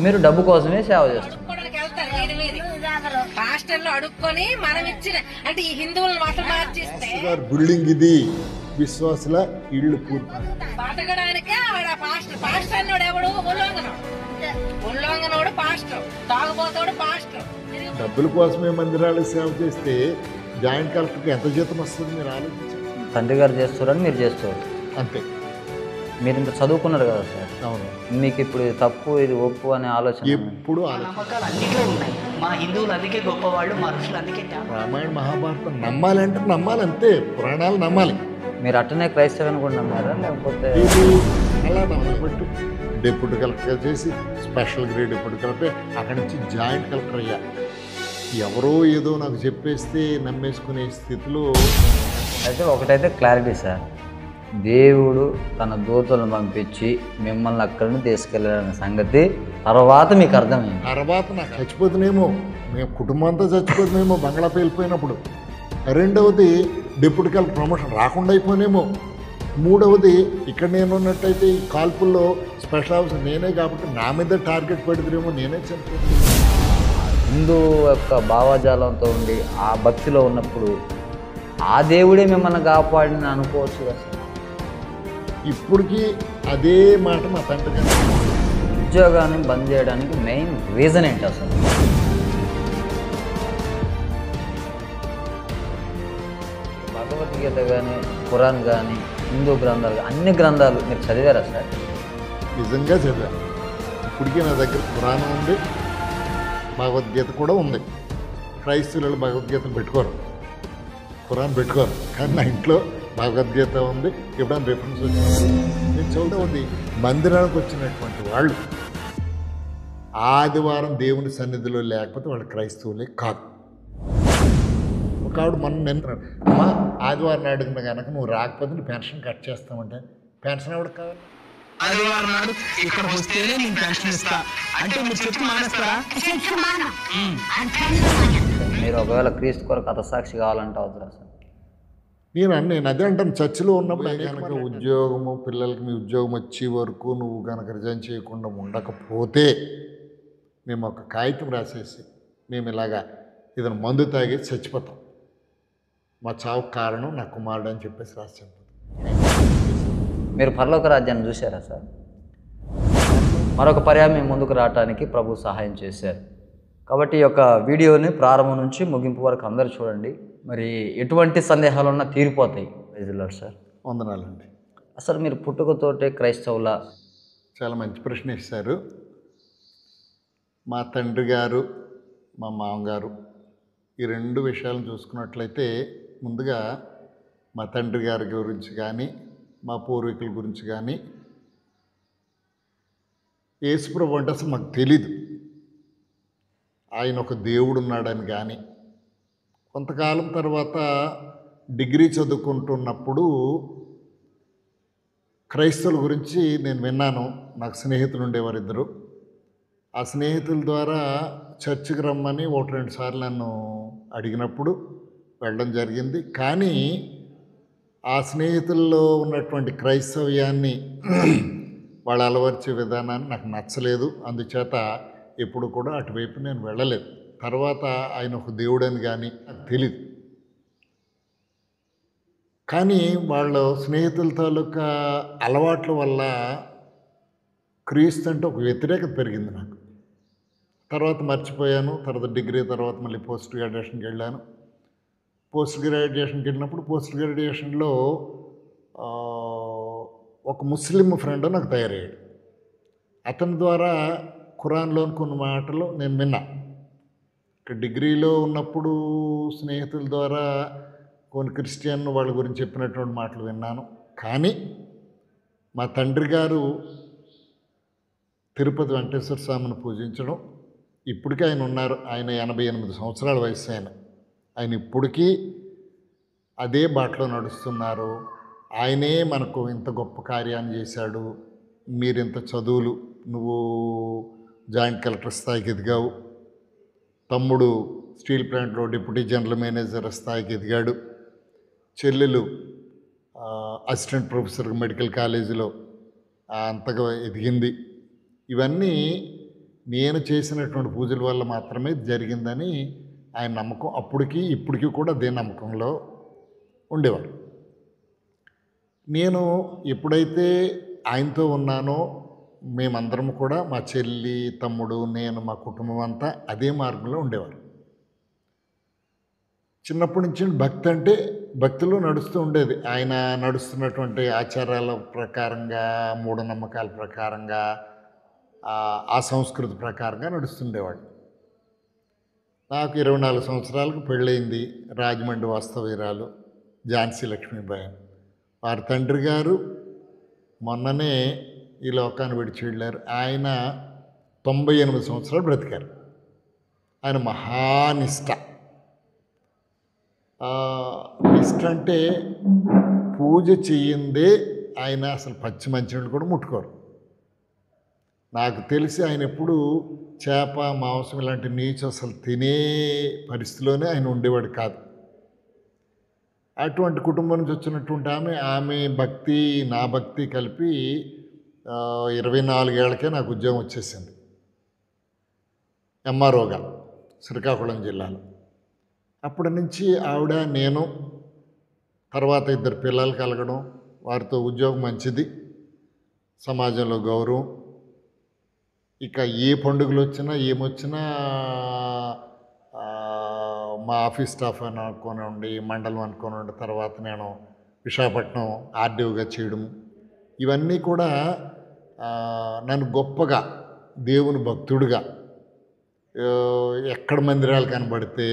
మీరు డబ్బు కోసమే సేవ చేస్తారు. హాస్టల్లో అడుక్కొని మనం ఇచ్చిన అంటే ఈ హిందువులను మతం మార్చిస్తే బిల్డింగ్ ఇది విశ్వాసుల ఇళ్ళు పూర్తి బతకడానికే పాస్టర్ అన్నోడు ఎవడు ఉల్లంఘనోడు పాస్టర్, తాగుబోతోడు పాస్టర్. డబ్బుల కోసమే మందిరాలకు సేవ చేస్తే జాయింట్ కలెక్టర్కి ఎంత జీతం వస్తుంది మీరు ఆలోచించండి. తండ్రి గారు చేస్తారని మీరు చేస్తారు అంతే. మీరు ఇంత చదువుకున్నారు కదా సార్, అవును. మీకు ఇప్పుడు ఇది తప్పు ఇది ఒప్పు అనే ఆలోచన ఎప్పుడు నమ్మకాలు అందుకే ఉన్నాయి. మా హిందువులు అందుకే గొప్పవాళ్ళు, మా ఋషులు అందుకే రామాయణ మహాభారతం నమ్మాలంటే నమ్మాలి, అంతే. పురాణాలు నమ్మాలి. మీరు అట్టనే క్రైస్తవుని కూడా నమ్మారా లేకపోతే ఇది అలా నమ్మబట్టి డిప్యూటీ కలెక్టర్ చేసి స్పెషల్ గ్రేడ్ డిప్యూటీ కలెక్టర్, అక్కడి నుంచి జాయింట్ కలెక్టర్ అయ్యా. ఎవరో ఏదో నాకు చెప్పేస్తే నమ్మేసుకునే స్థితిలో. అయితే ఒకటైతే క్లారిటీ సార్, దేవుడు తన దూతలను పంపించి మిమ్మల్ని అక్కడిని తీసుకెళ్ళాలనే సంగతి తర్వాత మీకు అర్థమైంది. తర్వాత నాకు చచ్చిపోతున్నామో, మేము కుటుంబం అంతా చచ్చిపోతున్నామో బంగ్లా పేలిపోయినప్పుడు. రెండవది డిప్యూటీ కలెక్టర్ ప్రమోషన్ రాకుండా అయిపోయినేమో. మూడవది ఇక్కడ నేను ఉన్నట్టయితే ఈ కాల్పుల్లో స్పెషల్ ఆఫీసర్ నేనే కాబట్టి నా మీద టార్గెట్ పెడితేనేమో నేనే చనిపోతున్నాను. హిందూ యొక్క భావజాలంతో ఉండి ఆ భక్తిలో ఉన్నప్పుడు ఆ దేవుడే మిమ్మల్ని కాపాడిన అనుకోవచ్చు కదా సార్. ఇప్పటికీ అదే మాట మా తండ్రి గారు. ఉద్యోగాన్ని బంద్ చేయడానికి మెయిన్ రీజన్ ఏంటి అసలు? భగవద్గీత కానీ ఖురాన్ కానీ హిందూ గ్రంథాలు అన్ని గ్రంథాలు మీరు చదివారా సార్? నిజంగా చదివాను. ఇప్పటికీ నా దగ్గర పురాణం ఉంది, భగవద్గీత కూడా ఉంది. క్రైస్తవులు భగవద్గీతను పెట్టుకోరు, ఖురాన్ పెట్టుకోరు, కానీ నా ఇంట్లో భగవద్గీత ఉంది. ఎప్పుడైనా రిఫరెన్స్ వచ్చినప్పుడు నేను చదువుతుంది. మందిరానికి వచ్చినటువంటి వాళ్ళు ఆదివారం దేవుని సన్నిధిలో లేకపోతే వాళ్ళు క్రైస్తవులే కాదు. ఒక ఆవిడ మొన్న నిన్నాడు, అమ్మా ఆదివారం అడిగిన కనుక నువ్వు రాకపోతే నీ పెన్షన్ కట్ చేస్తామంటే పెన్షన్ ఎవరికి కావాలి? ఆదివారం నాడు ఇక్కడ వస్తేనే నేను పెన్షన్ ఇస్తా అంటే మీరు చెప్పి మానేస్తారా? మీరు ఒకవేళ క్రీస్తు కొరకు హతసాక్షి కావాలంటే అవుతారా సార్? నేను అదే అంటాను. చర్చిలో ఉన్నప్పుడు కనుక ఉద్యోగము పిల్లలకి మీ ఉద్యోగం వచ్చే వరకు నువ్వు కనుక రిజైన్ చేయకుండా ఉండకపోతే మేము ఒక కాగితం రాసేసి మేము ఇలాగా ఏదైనా మందు తాగి చచ్చిపోతాం, మా చావు కారణం నా కుమారుడు అని చెప్పేసి రాసి చనిపోతాం. మీరు పరలోక రాజ్యాన్ని చూశారా సార్? మరొక పర్యాయం మీ ముందుకు రావడానికి ప్రభు సహాయం చేశారు. కాబట్టి ఈ యొక్క వీడియోని ప్రారంభం నుంచి ముగింపు వరకు అందరూ చూడండి. మరి ఎటువంటి సందేహాలు ఉన్నా తీరిపోతాయి. Praise sir. వందనాలండి. అసలు మీరు పుట్టుకతోటే క్రైస్తవుల? చాలా మంచి ప్రశ్న ఇస్తారు. మా తండ్రి గారు మా మామగారు ఈ రెండు విషయాలను చూసుకున్నట్లయితే ముందుగా మా తండ్రి గారి గురించి కానీ మా పూర్వీకుల గురించి కానీ యేసుప్రభు అంటే అసలు మాకు తెలీదు. ఆయన ఒక దేవుడు ఉన్నాడని కానీ కొంతకాలం తర్వాత డిగ్రీ చదువుకుంటున్నప్పుడు క్రైస్తవుల గురించి నేను విన్నాను. నాకు స్నేహితులు ఉండేవారు ఇద్దరు. ఆ స్నేహితుల ద్వారా చర్చికి రమ్మని 1-2 సార్లు నన్ను అడిగినప్పుడు వెళ్ళడం జరిగింది. కానీ ఆ స్నేహితుల్లో ఉన్నటువంటి క్రైస్తవ్యాన్ని వాళ్ళు అలవర్చే విధానాన్ని నాకు నచ్చలేదు. అందుచేత ఎప్పుడు కూడా అటువైపు నేను వెళ్ళలేదు. తర్వాత ఆయన ఒక దేవుడని కానీ నాకు తెలీదు. కానీ వాళ్ళ స్నేహితుల తాలూకా అలవాట్ల వల్ల క్రీస్తు అంటే ఒక వ్యతిరేకత పెరిగింది నాకు. తర్వాత మర్చిపోయాను. తర్వాత డిగ్రీ తర్వాత మళ్ళీ పోస్ట్ గ్రాడ్యుయేషన్కి వెళ్ళాను. పోస్ట్ గ్రాడ్యుయేషన్కి వెళ్ళినప్పుడు పోస్ట్ గ్రాడ్యుయేషన్లో ఒక ముస్లిం ఫ్రెండ్ నాకు తయారయ్యాడు. అతని ద్వారా ఖురాన్లోని కొన్ని మాటలు నేను విన్నా. ఇక్కడ డిగ్రీలో ఉన్నప్పుడు స్నేహితుల ద్వారా కొన్ని క్రిస్టియన్ వాళ్ళ గురించి చెప్పినటువంటి మాటలు విన్నాను. కానీ మా తండ్రి గారు తిరుపతి వెంకటేశ్వర స్వామిని పూజించడం, ఇప్పటికీ ఆయన ఉన్నారు. ఆయన 88 సంవత్సరాల వయసు. ఆయన ఇప్పటికీ అదే బాటలో నడుస్తున్నారు. ఆయనే మనకు ఇంత గొప్ప కార్యాన్ని చేశాడు. మీరింత చదువులు, నువ్వు జాయింట్ కలెక్టర్ స్థాయికి ఎదిగావు, తమ్ముడు స్టీల్ ప్లాంట్లో డిప్యూటీ జనరల్ మేనేజర్ స్థాయికి ఎదిగాడు, చెల్లెలు అసిస్టెంట్ ప్రొఫెసర్ మెడికల్ కాలేజీలో అంతగా ఎదిగింది. ఇవన్నీ నేను చేసినటువంటి పూజల వల్ల మాత్రమే జరిగిందని ఆయన నమ్మకం. అప్పటికి ఇప్పటికీ కూడా అదే నమ్మకంలో ఉండేవారు. నేను ఎప్పుడైతే ఆయనతో ఉన్నానో మేమందరం కూడా, మా చెల్లి, తమ్ముడు, నేను, మా కుటుంబం అంతా అదే మార్గంలో ఉండేవారు. చిన్నప్పటి నుంచి భక్తి అంటే భక్తిలో నడుస్తూ ఉండేది. ఆయన నడుస్తున్నటువంటి ఆచారాల ప్రకారంగా, మూఢనమ్మకాల ప్రకారంగా, ఆ సంస్కృతి ప్రకారంగా నడుస్తుండేవాడు. నాకు 24 సంవత్సరాలకు పెళ్ళయింది. రాజమండ్రి వాస్తవీరాలు ఝాన్సీ లక్ష్మీబాయి. వారి తండ్రి గారు మొన్ననే ఈ లోకాన్ని విడిచి వెళ్ళారు. ఆయన 98 సంవత్సరాలు బ్రతికారు. ఆయన మహానిష్ట. నిష్ట అంటే పూజ చెయ్యిందే ఆయన అసలు పచ్చి మంచినీళ్ళు కూడా ముట్టుకోరు. నాకు తెలిసి ఆయన ఎప్పుడు చేప, మాంసం ఇలాంటి నీచు అసలు తినే పరిస్థితిలోనే ఆయన ఉండేవాడు కాదు. అటువంటి కుటుంబం నుంచి వచ్చినటువంటి ఆమె భక్తి, నా భక్తి కలిపి 24 ఏళ్ళకే నాకు ఉద్యోగం వచ్చేసింది. ఎంఆర్ఓగా శ్రీకాకుళం జిల్లాలో. అప్పటి నుంచి ఆవిడ, నేను, తర్వాత 2 పిల్లలు కలగడం, వారితో ఉద్యోగం మంచిది, సమాజంలో గౌరవం. ఇక ఏ పండుగలు వచ్చినా ఏమొచ్చినా మా ఆఫీస్ స్టాఫ్ అని అనుకోనండి, మండలం అనుకోనండి, తర్వాత నేను విశాఖపట్నం ఆర్డీఓగా చేయడం, ఇవన్నీ కూడా నన్ను గొప్పగా దేవుని భక్తుడిగా, ఎక్కడ మందిరాలు కనబడితే,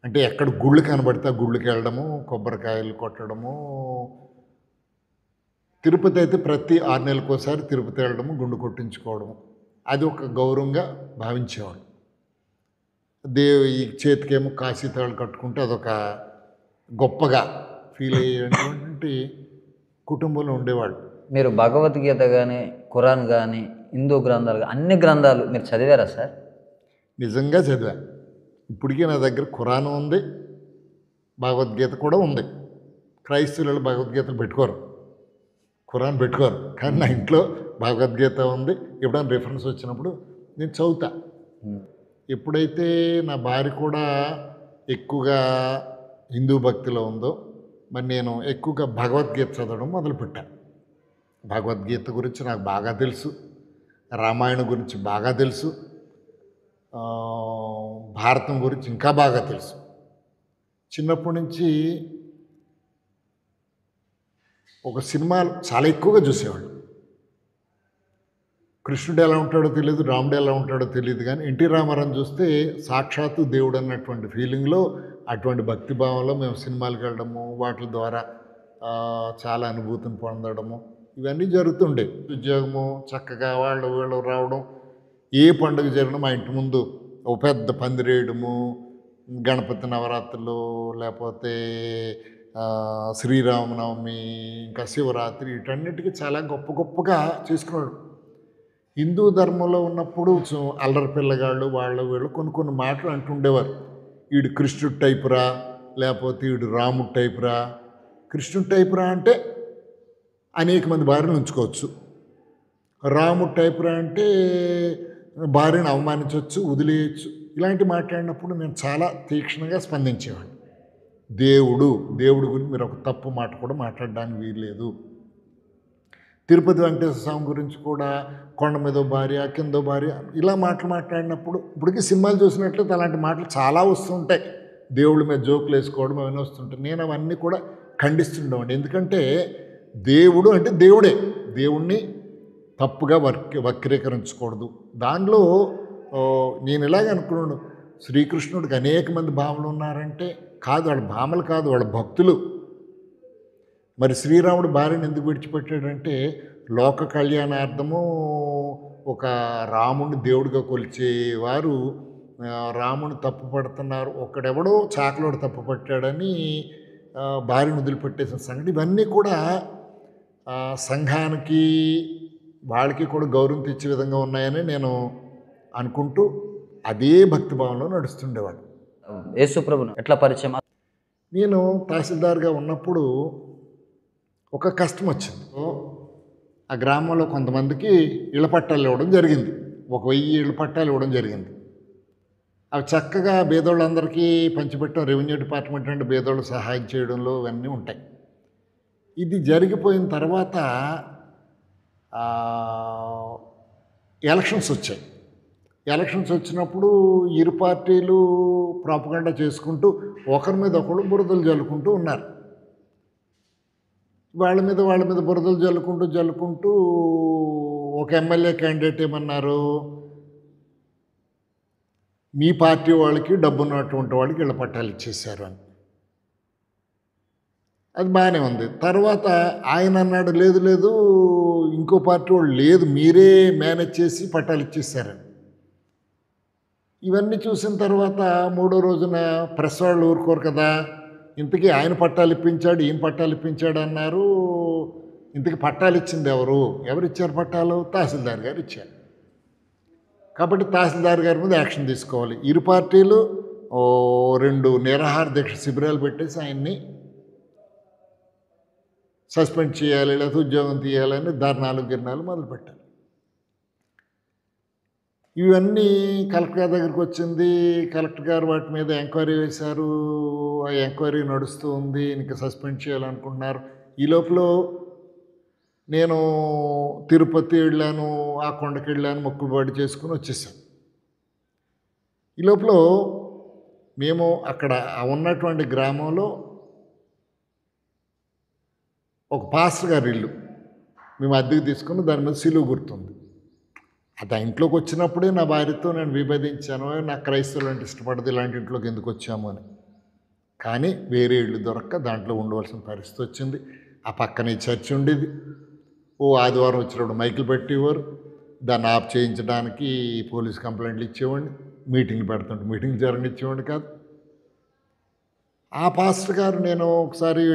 అంటే ఎక్కడ గుళ్ళు కనబడితే ఆ గుళ్ళకి వెళ్ళడము, కొబ్బరికాయలు కొట్టడము. తిరుపతి అయితే ప్రతి 6 నెలలకోసారి తిరుపతి వెళ్ళడము, గుండు కొట్టించుకోవడము, అది ఒక గౌరవంగా భావించేవాడు. ఈ చేతికేమో కాశీతాళ్ళు కట్టుకుంటే అదొక గొప్పగా ఫీల్ అయ్యేటువంటి కుటుంబంలో ఉండేవాళ్ళు. మీరు భగవద్గీత కానీ, ఖురాన్ కానీ, హిందూ గ్రంథాలు అన్ని గ్రంథాలు మీరు చదివారా సార్? నిజంగా చదివా. ఇప్పటికీ నా దగ్గర ఖురాన్ ఉంది, భగవద్గీత కూడా ఉంది. క్రైస్తవులు భగవద్గీతలు పెట్టుకోరు, ఖురాన్ పెట్టుకోరు, కానీ నా ఇంట్లో భగవద్గీత ఉంది. ఎప్పుడైనా రిఫరెన్స్ వచ్చినప్పుడు నేను చదువుతా. ఎప్పుడైతే నా భార్య కూడా ఎక్కువగా హిందూ భక్తిలో ఉందో, మరి నేను ఎక్కువగా భగవద్గీత చదవడం మొదలుపెట్టాను. భగవద్గీత గురించి నాకు బాగా తెలుసు, రామాయణం గురించి బాగా తెలుసు, భారతం గురించి ఇంకా బాగా తెలుసు. చిన్నప్పటి నుంచి ఒక సినిమాలు చాలా ఎక్కువగా చూసేవాళ్ళు. కృష్ణుడు ఎలా ఉంటాడో తెలియదు, రాముడు ఎలా ఉంటాడో తెలియదు, కానీ ఎన్టీ రామారావు చూస్తే సాక్షాత్తు దేవుడు అన్నటువంటి ఫీలింగ్లో, అటువంటి భక్తిభావంలో మేము సినిమాలకు వెళ్ళడము, వాటి ద్వారా చాలా అనుభూతిని పొందడము, ఇవన్నీ జరుగుతుండే. ఉద్యోగము చక్కగా వీళ్ళు రావడం, ఏ పండుగ జరిగినా మా ఇంటి ముందు ఒక పెద్ద పందిరేయడము, గణపతి నవరాత్రులు, లేకపోతే శ్రీరామనవమి, ఇంకా శివరాత్రి, వీటన్నిటికీ చాలా గొప్పగా చేసుకున్నాడు. హిందూ ధర్మంలో ఉన్నప్పుడు అల్లరి పిల్లగాళ్ళు వీళ్ళు కొన్ని మాటలు అంటుండేవారు. వీడు కృష్ణుడు టైపురా, లేకపోతే వీడు రాముడు టైపురా. కృష్ణుడు టైపురా అంటే అనేక మంది భార్యను ఉంచుకోవచ్చు, రాముడు టైపురా అంటే భార్యను అవమానించవచ్చు, వదిలేయచ్చు. ఇలాంటి మాట్లాడినప్పుడు నేను చాలా తీక్షణంగా స్పందించేవాడిని. దేవుడి గురించి మీరు ఒక తప్పు మాట కూడా మాట్లాడడానికి వీల్లేదు. తిరుపతి వెంకటేశ్వర స్వామి గురించి కూడా కొండ మీదో భార్య, కిందో భార్య, ఇలా మాట్లాడినప్పుడు, ఇప్పటికీ సినిమాలు చూసినట్లయితే అలాంటి మాటలు చాలా వస్తుంటాయి. దేవుడి మీద జోకులు వేసుకోవడం అవన్నీ వస్తుంటాయి. నేను అవన్నీ కూడా ఖండిస్తుండేవాడిని. ఎందుకంటే దేవుడు అంటే దేవుడే, దేవుణ్ణి తప్పుగా వక్రీకరించకూడదు. దానిలో నేను ఇలాగ అనుకున్నాను, శ్రీకృష్ణుడికి అనేక మంది భామలు ఉన్నారంటే కాదు, వాళ్ళ భామలు కాదు, వాళ్ళ భక్తులు. మరి శ్రీరాముడు భార్యను ఎందుకు విడిచిపెట్టాడంటే లోక కళ్యాణార్థము ఒక రాముడిని దేవుడిగా కొలిచేవారు రాముని తప్పు పడుతున్నారు, ఒక్కడెవడో చాకలోడు తప్పు పట్టాడని భార్యను వదిలిపెట్టేసిన సంగతి. ఇవన్నీ కూడా సంఘానికి వాళ్ళకి కూడా గౌరవం తెచ్చే విధంగా ఉన్నాయని నేను అనుకుంటూ అదే భక్తిభావంలో నడుస్తుండేవాడు. యేసుప్రభును ఎట్లా పరిచయం? నేను తహసీల్దార్గా ఉన్నప్పుడు ఒక కష్టం వచ్చింది. ఆ గ్రామంలో కొంతమందికి ఇళ్ల పట్టాలు ఇవ్వడం జరిగింది. ఒక 1000 ఇళ్ళ పట్టాలు ఇవ్వడం జరిగింది. అవి చక్కగా పేదోళ్ళందరికీ పంచిపెట్టడం, రెవెన్యూ డిపార్ట్మెంట్ అంటే పేదోళ్ళు సహాయం చేయడంలో ఇవన్నీ ఉంటాయి. ఇది జరిగిపోయిన తర్వాత ఎలక్షన్స్ వచ్చాయి. ఎలక్షన్స్ వచ్చినప్పుడు ఇరు పార్టీలు ప్రాపగండా చేసుకుంటూ ఒకరి మీద ఒకరు బురదలు జల్లుకుంటూ ఉన్నారు. వాళ్ళ మీద బురదలు జల్లుకుంటూ ఒక ఎమ్మెల్యే క్యాండిడేట్ ఏమన్నారు, మీ పార్టీ వాళ్ళకి డబ్బున్నటువంటి వాళ్ళకి ఇళ్ళ పట్టాలు ఇచ్చేశారు అని. అది బాగానే ఉంది. తర్వాత ఆయన అన్నాడు, లేదు ఇంకో పార్టీ వాళ్ళు లేదు, మీరే మేనేజ్ చేసి పట్టాలు ఇచ్చేశారని. ఇవన్నీ చూసిన తర్వాత మూడో రోజున ప్రెస్ వాళ్ళు ఊరుకోరు కదా, ఇంతకీ ఆయన పట్టాలు ఇప్పించాడు, ఈయన పట్టాలు ఇప్పించాడు అన్నారు. ఇంతకీ పట్టాలు ఇచ్చింది ఎవరు ఇచ్చారు పట్టాలు? తహసీల్దార్ గారు ఇచ్చారు. కాబట్టి తహసీల్దార్ గారి మీద యాక్షన్ తీసుకోవాలి. ఇరు పార్టీలు 2 నిరాహార దీక్ష శిబిరాలు పెట్టేసి ఆయన్ని సస్పెండ్ చేయాలి, లేకపోతే ఉద్యోగం తీయాలని ధర్నాలు గిర్నాలు మొదలుపెట్టారు. ఇవన్నీ కలెక్టర్ గారి దగ్గరికి వచ్చింది. కలెక్టర్ గారు వాటి మీద ఎంక్వైరీ వేశారు. ఆ ఎంక్వైరీ నడుస్తూ ఉంది. ఇంకా సస్పెండ్ చేయాలనుకుంటున్నారు. ఈ లోపల నేను తిరుపతి వెళ్ళాను, ఆ కొండకి వెళ్ళాను, మొక్కుబడి చేసుకుని వచ్చేసాను. ఈ లోపల మేము అక్కడ ఉన్నటువంటి గ్రామంలో ఒక పాస్టర్ గారి ఇల్లు మేము అద్దెకు తీసుకుని దాని మీద సిలువ గుర్తుంది. అది ఆ ఇంట్లోకి వచ్చినప్పుడే నా భార్యతో నేను విభేదించాను, నాకు క్రైస్తవులు అంటే ఇష్టపడదు, ఇలాంటి ఇంట్లోకి ఎందుకు వచ్చాము అని. కానీ వేరే ఇల్లు దొరక్క దాంట్లో ఉండవలసిన పరిస్థితి వచ్చింది. ఆ పక్కనే చర్చి ఉండేది. ఆదివారం వచ్చినప్పుడు మైకులు పెట్టేవారు. దాన్ని ఆఫ్ చేయించడానికి పోలీస్ కంప్లైంట్లు ఇచ్చేవాడిని. మీటింగ్లు పెడుతుంటే మీటింగ్ జరగనిచ్చేవాడిని కాదు. ఆ పాస్టర్ గారు నేను ఒకసారి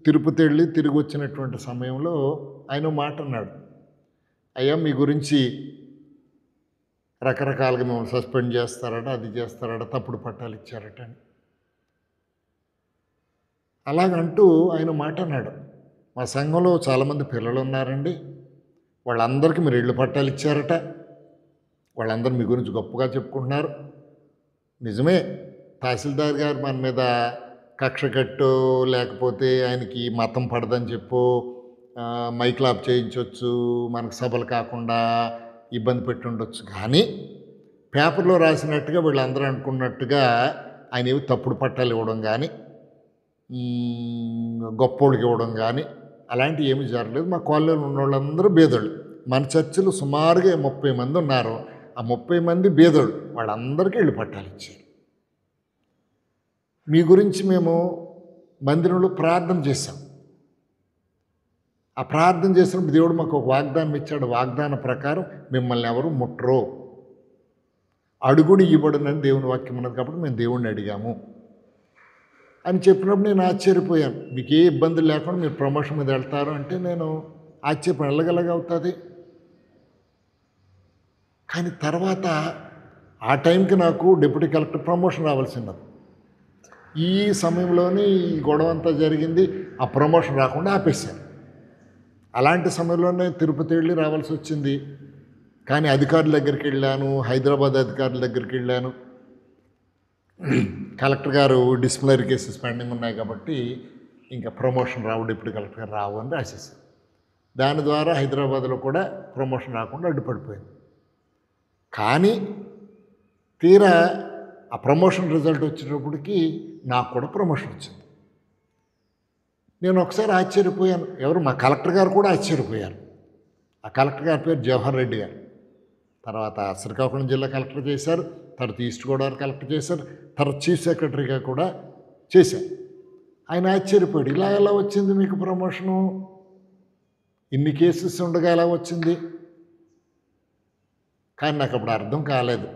తిరుపతి వెళ్ళి తిరిగి వచ్చినటువంటి సమయంలో ఆయన మాట అన్నాడు, అయ్యా మీ గురించి రకరకాలుగా మిమ్మల్ని సస్పెండ్ చేస్తారట, అది చేస్తారట, తప్పుడు పట్టాలు ఇచ్చారట అని. అలాగంటూ ఆయన మాట అన్నాడు, మా సంఘంలో చాలామంది పిల్లలు ఉన్నారండి, వాళ్ళందరికీ మీరు ఇళ్ళు పట్టాలు ఇచ్చారట, వాళ్ళందరూ మీ గురించి గొప్పగా చెప్పుకుంటున్నారు. నిజమే, తహసీల్దార్ గారు మన మీద కక్ష కట్టో లేకపోతే ఆయనకి మతం పడదని చెప్పో మైక్లు ఆఫ్ చేయించవచ్చు, మనకు సభలు కాకుండా ఇబ్బంది పెట్టి ఉండొచ్చు. కానీ పేపర్లో రాసినట్టుగా వీళ్ళందరూ అనుకున్నట్టుగా ఆయన ఏవి తప్పుడు పట్టాలు ఇవ్వడం కానీ గొప్పోళ్ళకి ఇవ్వడం కానీ అలాంటివి ఏమీ జరగలేదు. మా కాలనీలో ఉన్న వాళ్ళందరూ బేదోళ్ళు. మన చర్చిలో సుమారుగా 30 మంది ఉన్నారు. ఆ 30 మంది బేదోళ్ళు, వాళ్ళందరికీ ఇళ్ళు పట్టాలు ఇచ్చారు. మీ గురించి మేము మందిరంలో ప్రార్థన చేశాం. ఆ ప్రార్థన చేసినప్పుడు దేవుడు మాకు ఒక వాగ్దానం ఇచ్చాడు. వాగ్దానం ప్రకారం మిమ్మల్ని ఎవరు ముట్టరు, అడుగుని ఇవ్వడనని దేవుని వాక్యం ఉన్నది కాబట్టి మేము దేవుణ్ణి అడిగాము అని చెప్పినప్పుడు నేను ఆశ్చర్యపోయాను. మీకు ఏ ఇబ్బందులు లేకుండా మీరు ప్రమోషన్ మీద వెళ్తారు అంటే నేను ఆశ్చర్యపోయాను, వెళ్ళగలగవుతుంది. కానీ తర్వాత ఆ టైంకి నాకు డిప్యూటీ కలెక్టర్ ప్రమోషన్ రావాల్సినది. ఈ సమయంలోనే ఈ గొడవ అంతా జరిగింది. ఆ ప్రమోషన్ రాకుండా ఆపేశారు. అలాంటి సమయంలోనే తిరుపతి వెళ్ళి రావాల్సి వచ్చింది. కానీ అధికారుల దగ్గరికి వెళ్ళాను, హైదరాబాద్ అధికారుల దగ్గరికి వెళ్ళాను. కలెక్టర్ గారు డిసిప్లినరీ కేసెస్ పెండింగ్ ఉన్నాయి కాబట్టి ఇంకా ప్రమోషన్ రావు, డిప్యూటీ కలెక్టర్ గారు రావు అని రాసేసారు. దాని ద్వారా హైదరాబాద్లో కూడా ప్రమోషన్ రాకుండా అడ్డుపడిపోయింది. కానీ తీరా ఆ ప్రమోషన్ రిజల్ట్ వచ్చేటప్పటికి నాకు కూడా ప్రమోషన్ వచ్చింది. నేను ఒకసారి ఆశ్చర్యపోయాను. మా కలెక్టర్ గారు కూడా ఆశ్చర్యపోయారు. ఆ కలెక్టర్ గారి పేరు జవహర్ రెడ్డి గారు. తర్వాత శ్రీకాకుళం జిల్లా కలెక్టర్ చేశారు, తర్వాత ఈస్ట్ గోదావరి కలెక్టర్ చేశారు, తర్వాత చీఫ్ సెక్రటరీగా కూడా చేశారు. ఆయన ఆశ్చర్యపోయాడు, ఇలా ఎలా వచ్చింది మీకు ప్రమోషను, ఇన్ని కేసెస్ ఉండగా ఎలా వచ్చింది? కానీ నాకు అప్పుడు అర్థం కాలేదు.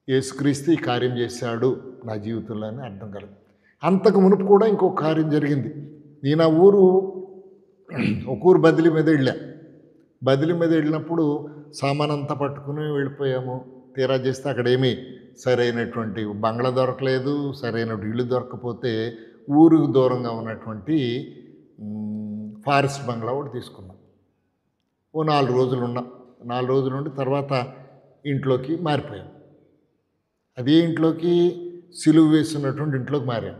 యేసుక్రీస్తు ఈ కార్యం చేశాడు నా జీవితంలో అని అర్థం కాలేదు. అంతకు మునుపు కూడా ఇంకొక కార్యం జరిగింది. నేను ఆ ఒక ఊరు బదిలీ మీద వెళ్ళినప్పుడు సామాన్ అంతా పట్టుకుని వెళ్ళిపోయాము. తీరా చేస్తే అక్కడ ఏమీ సరైనటువంటి బంగ్లా దొరకలేదు, సరైనటువంటి ఇల్లు దొరకకపోతే ఊరికి దూరంగా ఉన్నటువంటి ఫారెస్ట్ బంగ్లా ఒకటి తీసుకున్నాం. 4 రోజులు ఉన్నాం. 4 రోజుల నుండి తర్వాత ఇంట్లోకి మారిపోయాం. అదే ఇంట్లోకి సిలువ వేస్తున్నటువంటి ఇంట్లోకి మారాం.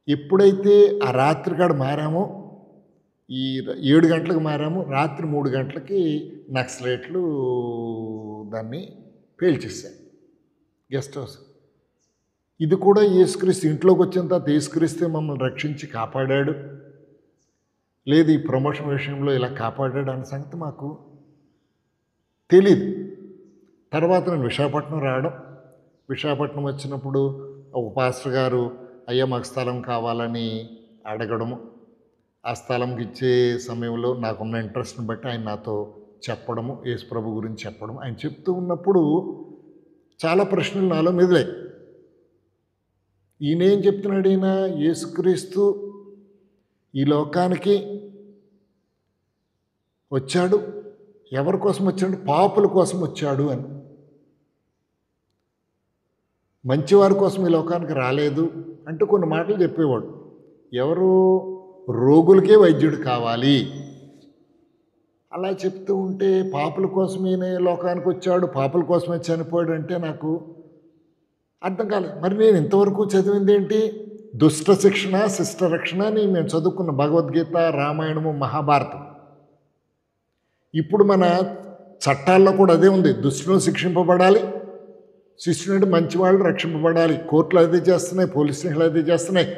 ఎప్పుడైతే ఆ రాత్రి కాడ మారామో, ఈ 7 గంటలకు మారాము, రాత్రి 3 గంటలకి నక్సలైట్లు దాన్ని పేల్చేశారు గెస్ట్ హౌస్. ఇది కూడా యేసుక్రీస్తు ఇంట్లోకి వచ్చిన తర్వాత యేసుక్రీస్తే మమ్మల్ని రక్షించి కాపాడాడు, లేదు ఈ ప్రమోషన్ విషయంలో ఇలా కాపాడాడు అన్న సంగతి మాకు తెలీదు. తర్వాత నేను విశాఖపట్నం రావడం, విశాఖపట్నం వచ్చినప్పుడు ఒక పాస్టర్ గారు అయ్యా మాకు స్థలం కావాలని అడగడము, ఆ స్థలంకి ఇచ్చే సమయంలో నాకున్న ఇంట్రెస్ట్ని బట్టి ఆయన నాతో చెప్పడము, యేసు ప్రభు గురించి చెప్పడం. ఆయన చెప్తూ ఉన్నప్పుడు చాలా ప్రశ్నలు నాలో మెదిలాయి. ఈయన ఏం చెప్తున్నాడు? ఈయన యేసుక్రీస్తు ఈ లోకానికి వచ్చాడు, ఎవరి కోసం వచ్చాడు? పాపుల కోసం వచ్చాడు అని. మంచివారి కోసం ఈ లోకానికి రాలేదు అంటూ కొన్ని మాటలు చెప్పేవాడు. ఎవరు? రోగులకే వైద్యుడు కావాలి అలా చెప్తూ ఉంటే, పాపుల కోసమే లోకానికి వచ్చాడు, పాపుల కోసమే చనిపోయాడు అంటే నాకు అర్థం కాలేదు. మరి నేను ఇంతవరకు చదివింది ఏంటి? దుష్ట శిక్షణ, శిష్ట రక్షణ అని మేము చదువుకున్న భగవద్గీత, రామాయణము, మహాభారతం. ఇప్పుడు మన చట్టాల్లో కూడా అదే ఉంది. దుష్టులు శిక్షింపబడాలి, శిష్యుడు మంచివాళ్ళు రక్షింపబడాలి. కోర్టులు అదే చేస్తున్నాయి, పోలీస్ స్టేషన్లు అదే చేస్తున్నాయి,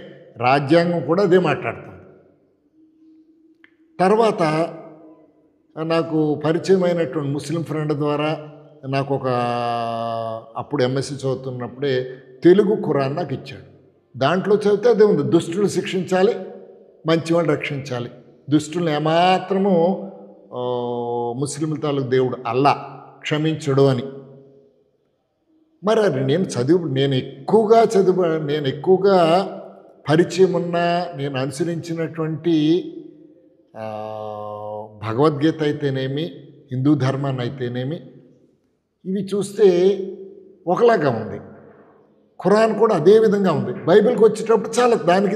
రాజ్యాంగం కూడా అదే మాట్లాడుతుంది. తర్వాత నాకు పరిచయమైనటువంటి ముస్లిం ఫ్రెండ్ ద్వారా నాకు అప్పుడు ఎంఎస్సి చదువుతున్నప్పుడే తెలుగు ఖురాన్ నాకు ఇచ్చాడు. దాంట్లో చదివితే అదే ఉంది, దుష్టులు శిక్షించాలి, మంచివాళ్ళు రక్షించాలి. దుష్టులను ఏమాత్రము ముస్లింల తాలూకు దేవుడు అల్లా క్షమించడు అని. మరి అది నేను ఎక్కువగా పరిచయం ఉన్న, నేను అనుసరించినటువంటి భగవద్గీత అయితేనేమి, హిందూ ధర్మాన్ని అయితేనేమి, ఇవి చూస్తే ఒకలాగా ఉంది. ఖురాన్ కూడా అదే విధంగా ఉంది. బైబిల్కి వచ్చేటప్పుడు చాలా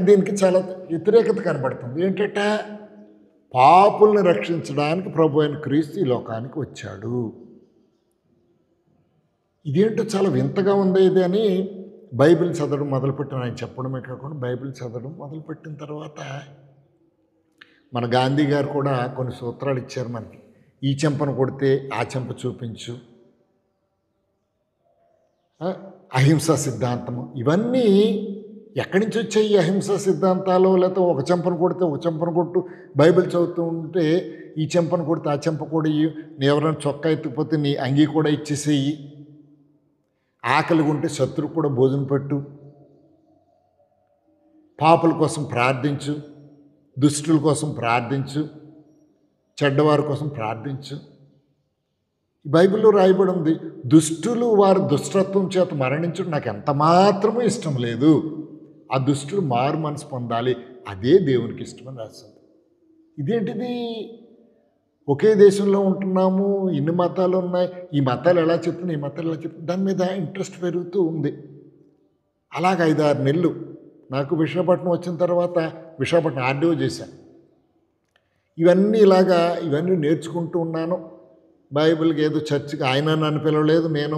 దీనికి చాలా వ్యతిరేకత కనబడుతుంది. ఏంటంటే పాపుల్ని రక్షించడానికి ప్రభు అయిన క్రీస్తు ఈ లోకానికి వచ్చాడు. ఇదేంటో చాలా వింతగా ఉంది ఇది అని బైబిల్ చదవడం మొదలుపెట్టిన, ఆయన చెప్పడమే కాకుండా బైబిల్ చదవడం మొదలుపెట్టిన తర్వాత మన గాంధీ గారు కూడా కొన్ని సూత్రాలు ఇచ్చారు మనకి. ఈ చెంపను కొడితే ఆ చెంప చూపించు, అహింసా సిద్ధాంతము, ఇవన్నీ ఎక్కడి నుంచి వచ్చాయి ఈ అహింసా సిద్ధాంతాలు? లేకపోతే ఒక చెంపను కొడితే ఒక చెంపను కొట్టు, బైబిల్ చదువుతూ ఉంటే ఈ చెంపను కొడితే ఆ చెంప కూడా ఇయ్యి, నీ ఎవరైనా చొక్కా ఎత్తుకుపోతే నీ అంగీ కూడా ఇచ్చేసేయి, ఆకలిగా ఉంటే శత్రువు కూడా భోజనం పెట్టు, పాపుల కోసం ప్రార్థించు, దుష్టుల కోసం ప్రార్థించు, చెడ్డవారి కోసం ప్రార్థించు. ఈ బైబిల్లో రాయబడి ఉంది. దుష్టులు వారి దుష్టత్వం చేత మరణించడం నాకు ఎంత మాత్రమూ ఇష్టం లేదు, ఆ దుష్టులు మారు మనసు పొందాలి, అదే దేవునికి ఇష్టమని రాస్తుంది. ఇదేంటిది? ఒకే దేశంలో ఉంటున్నాము, ఇన్ని మతాలు ఉన్నాయి, ఈ మతాలు ఎలా చెప్తున్నాయి, ఈ మతాలు ఎలా చెప్తున్నాయి, దాని మీద ఇంట్రెస్ట్ పెరుగుతూ ఉంది. అలాగ 5-6 నెలలు నాకు విశాఖపట్నం వచ్చిన తర్వాత విశాఖపట్నం ఆర్డీఓ చేశాను. ఇవన్నీ నేర్చుకుంటూ ఉన్నాను. బైబిల్కి ఏదో చర్చికి ఆయన నన్ను పిలవలేదు, నేను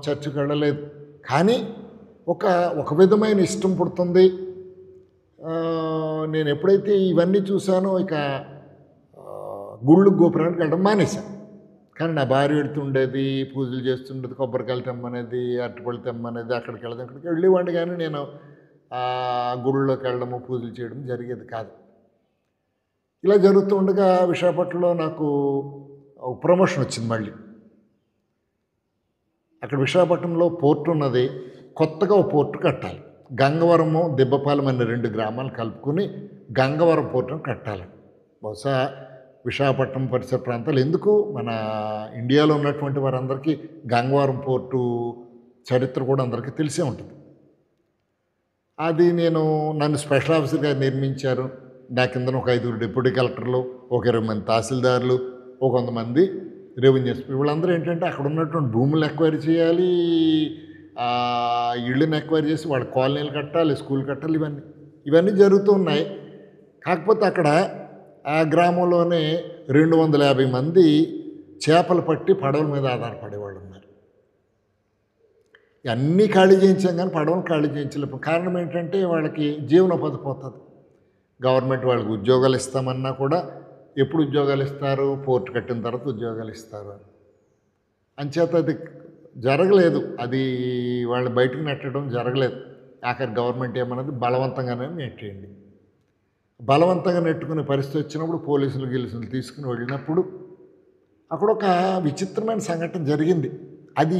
చర్చికి వెళ్ళలేదు, కానీ ఒక విధమైన ఇష్టం పుడుతుంది. నేను ఎప్పుడైతే ఇవన్నీ చూశానో ఇక గుళ్ళు గోపురానికి వెళ్ళడం మానేశాను. కానీ నా భార్య వెళ్తుండేది, పూజలు చేస్తుండేది, కొబ్బరికాయలు తెమ్మనేది, అరటిపళ్ళు తెమ్మనేది, అక్కడికి వెళ్దాం ఇక్కడికి వెళ్ళేవాడిని, కానీ నేను గుళ్ళలోకి వెళ్ళడము, పూజలు చేయడం జరిగేది కాదు. ఇలా జరుగుతూ ఉండగా విశాఖపట్నంలో నాకు ఒక ప్రమోషన్ వచ్చింది. మళ్ళీ అక్కడ విశాఖపట్నంలో పోర్టు ఉన్నది, కొత్తగా ఒక పోర్టు కట్టాలి. గంగవరము, దిబ్బపాలెం అనే 2 గ్రామాలు కలుపుకొని గంగవరం పోర్టును కట్టాలి. బహుశా విశాఖపట్నం పరిసర ప్రాంతాలు ఎందుకు, మన ఇండియాలో ఉన్నటువంటి వారందరికీ గంగవరం పోర్టు చరిత్ర కూడా అందరికీ తెలిసే ఉంటుంది. అది నన్ను స్పెషల్ ఆఫీసర్గా నిర్మించారు. నా కింద ఒక 5 డిప్యూటీ కలెక్టర్లు, ఒక 20 మంది తహసీల్దారులు, ఒక 100 మంది రెవెన్యూ ఎస్పీ. వీళ్ళందరూ ఏంటంటే అక్కడ ఉన్నటువంటి భూములు ఎక్వైరీ చేయాలి, ఇళ్ళని ఎక్వైరీ చేసి వాళ్ళ కాలనీలు కట్టాలి, స్కూల్ కట్టాలి, ఇవన్నీ జరుగుతూ ఉన్నాయి. కాకపోతే అక్కడ ఆ గ్రామంలోనే 250 మంది చేపలు పట్టి పడవల మీద ఆధారపడేవాళ్ళు ఉన్నారు. అన్నీ ఖాళీ చేయించాం కానీ పడవలు ఖాళీ చేయించలేము. కారణం ఏంటంటే వాళ్ళకి జీవనోపాధి పోతుంది. గవర్నమెంట్ వాళ్ళకి ఉద్యోగాలు ఇస్తామన్నా కూడా ఎప్పుడు ఉద్యోగాలు ఇస్తారు? పోర్టు కట్టిన తర్వాత ఉద్యోగాలు ఇస్తారు. అంచేత అది జరగలేదు. అది వాళ్ళు బయటకు నెట్టడం జరగలేదు. ఆఖరి గవర్నమెంట్ ఏమన్నది బలవంతంగానే నెట్టేయండి. బలవంతంగా నెట్టుకునే పరిస్థితి వచ్చినప్పుడు పోలీసులు గిలీసులు తీసుకుని వెళ్ళినప్పుడు అక్కడ ఒక విచిత్రమైన సంఘటన జరిగింది. అది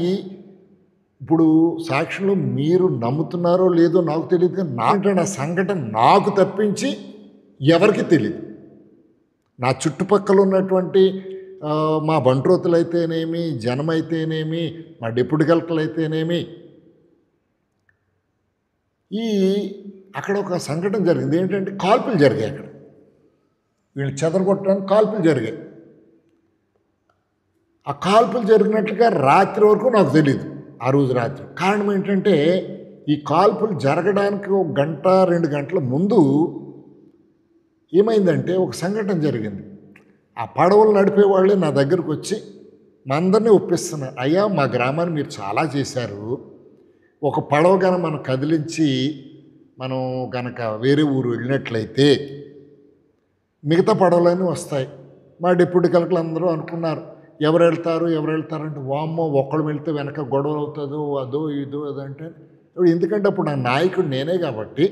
ఇప్పుడు సాక్షులు మీరు నమ్ముతున్నారో లేదో నాకు తెలియదు, కానీ నాకంటే ఆ సంఘటన నాకు తప్పించి ఎవరికి తెలియదు. నా చుట్టుపక్కల ఉన్నటువంటి మా బంట్రోతులు అయితేనేమి, జనం అయితేనేమి, మా డిప్యూటీ కలెక్టర్లు అయితేనేమి, అక్కడ ఒక సంఘటన జరిగింది. ఏంటంటే కాల్పులు జరిగాయి. అక్కడ వీళ్ళు చెదరగొట్టడానికి కాల్పులు జరిగాయి. ఆ కాల్పులు జరిగినట్లుగా రాత్రి వరకు నాకు తెలియదు. ఆ రోజు రాత్రి కారణం ఏంటంటే ఈ కాల్పులు జరగడానికి 1 గంట 2 గంటల ముందు ఏమైందంటే ఒక సంఘటన జరిగింది. ఆ పడవలు నడిపే వాళ్ళే నా దగ్గరకు వచ్చి మా అందరినీ ఒప్పిస్తున్నారు. అయ్యా, మా గ్రామాన్ని మీరు చాలా చేశారు. ఒక పడవ కనుక మనం కదిలించి మనం కనుక వేరే ఊరు వెళ్ళినట్లయితే మిగతా పడవలన్నీ వస్తాయి. మా డిప్యూటీ కలెక్టర్లు అందరూ అనుకున్నారు, ఎవరు వెళ్తారంటే వామ్మో ఒక్కడు వెళ్తే వెనక గొడవలు అవుతుందో అదో ఇదో అదంటే, ఎందుకంటే అప్పుడు నా నాయకుడు నేనే కాబట్టి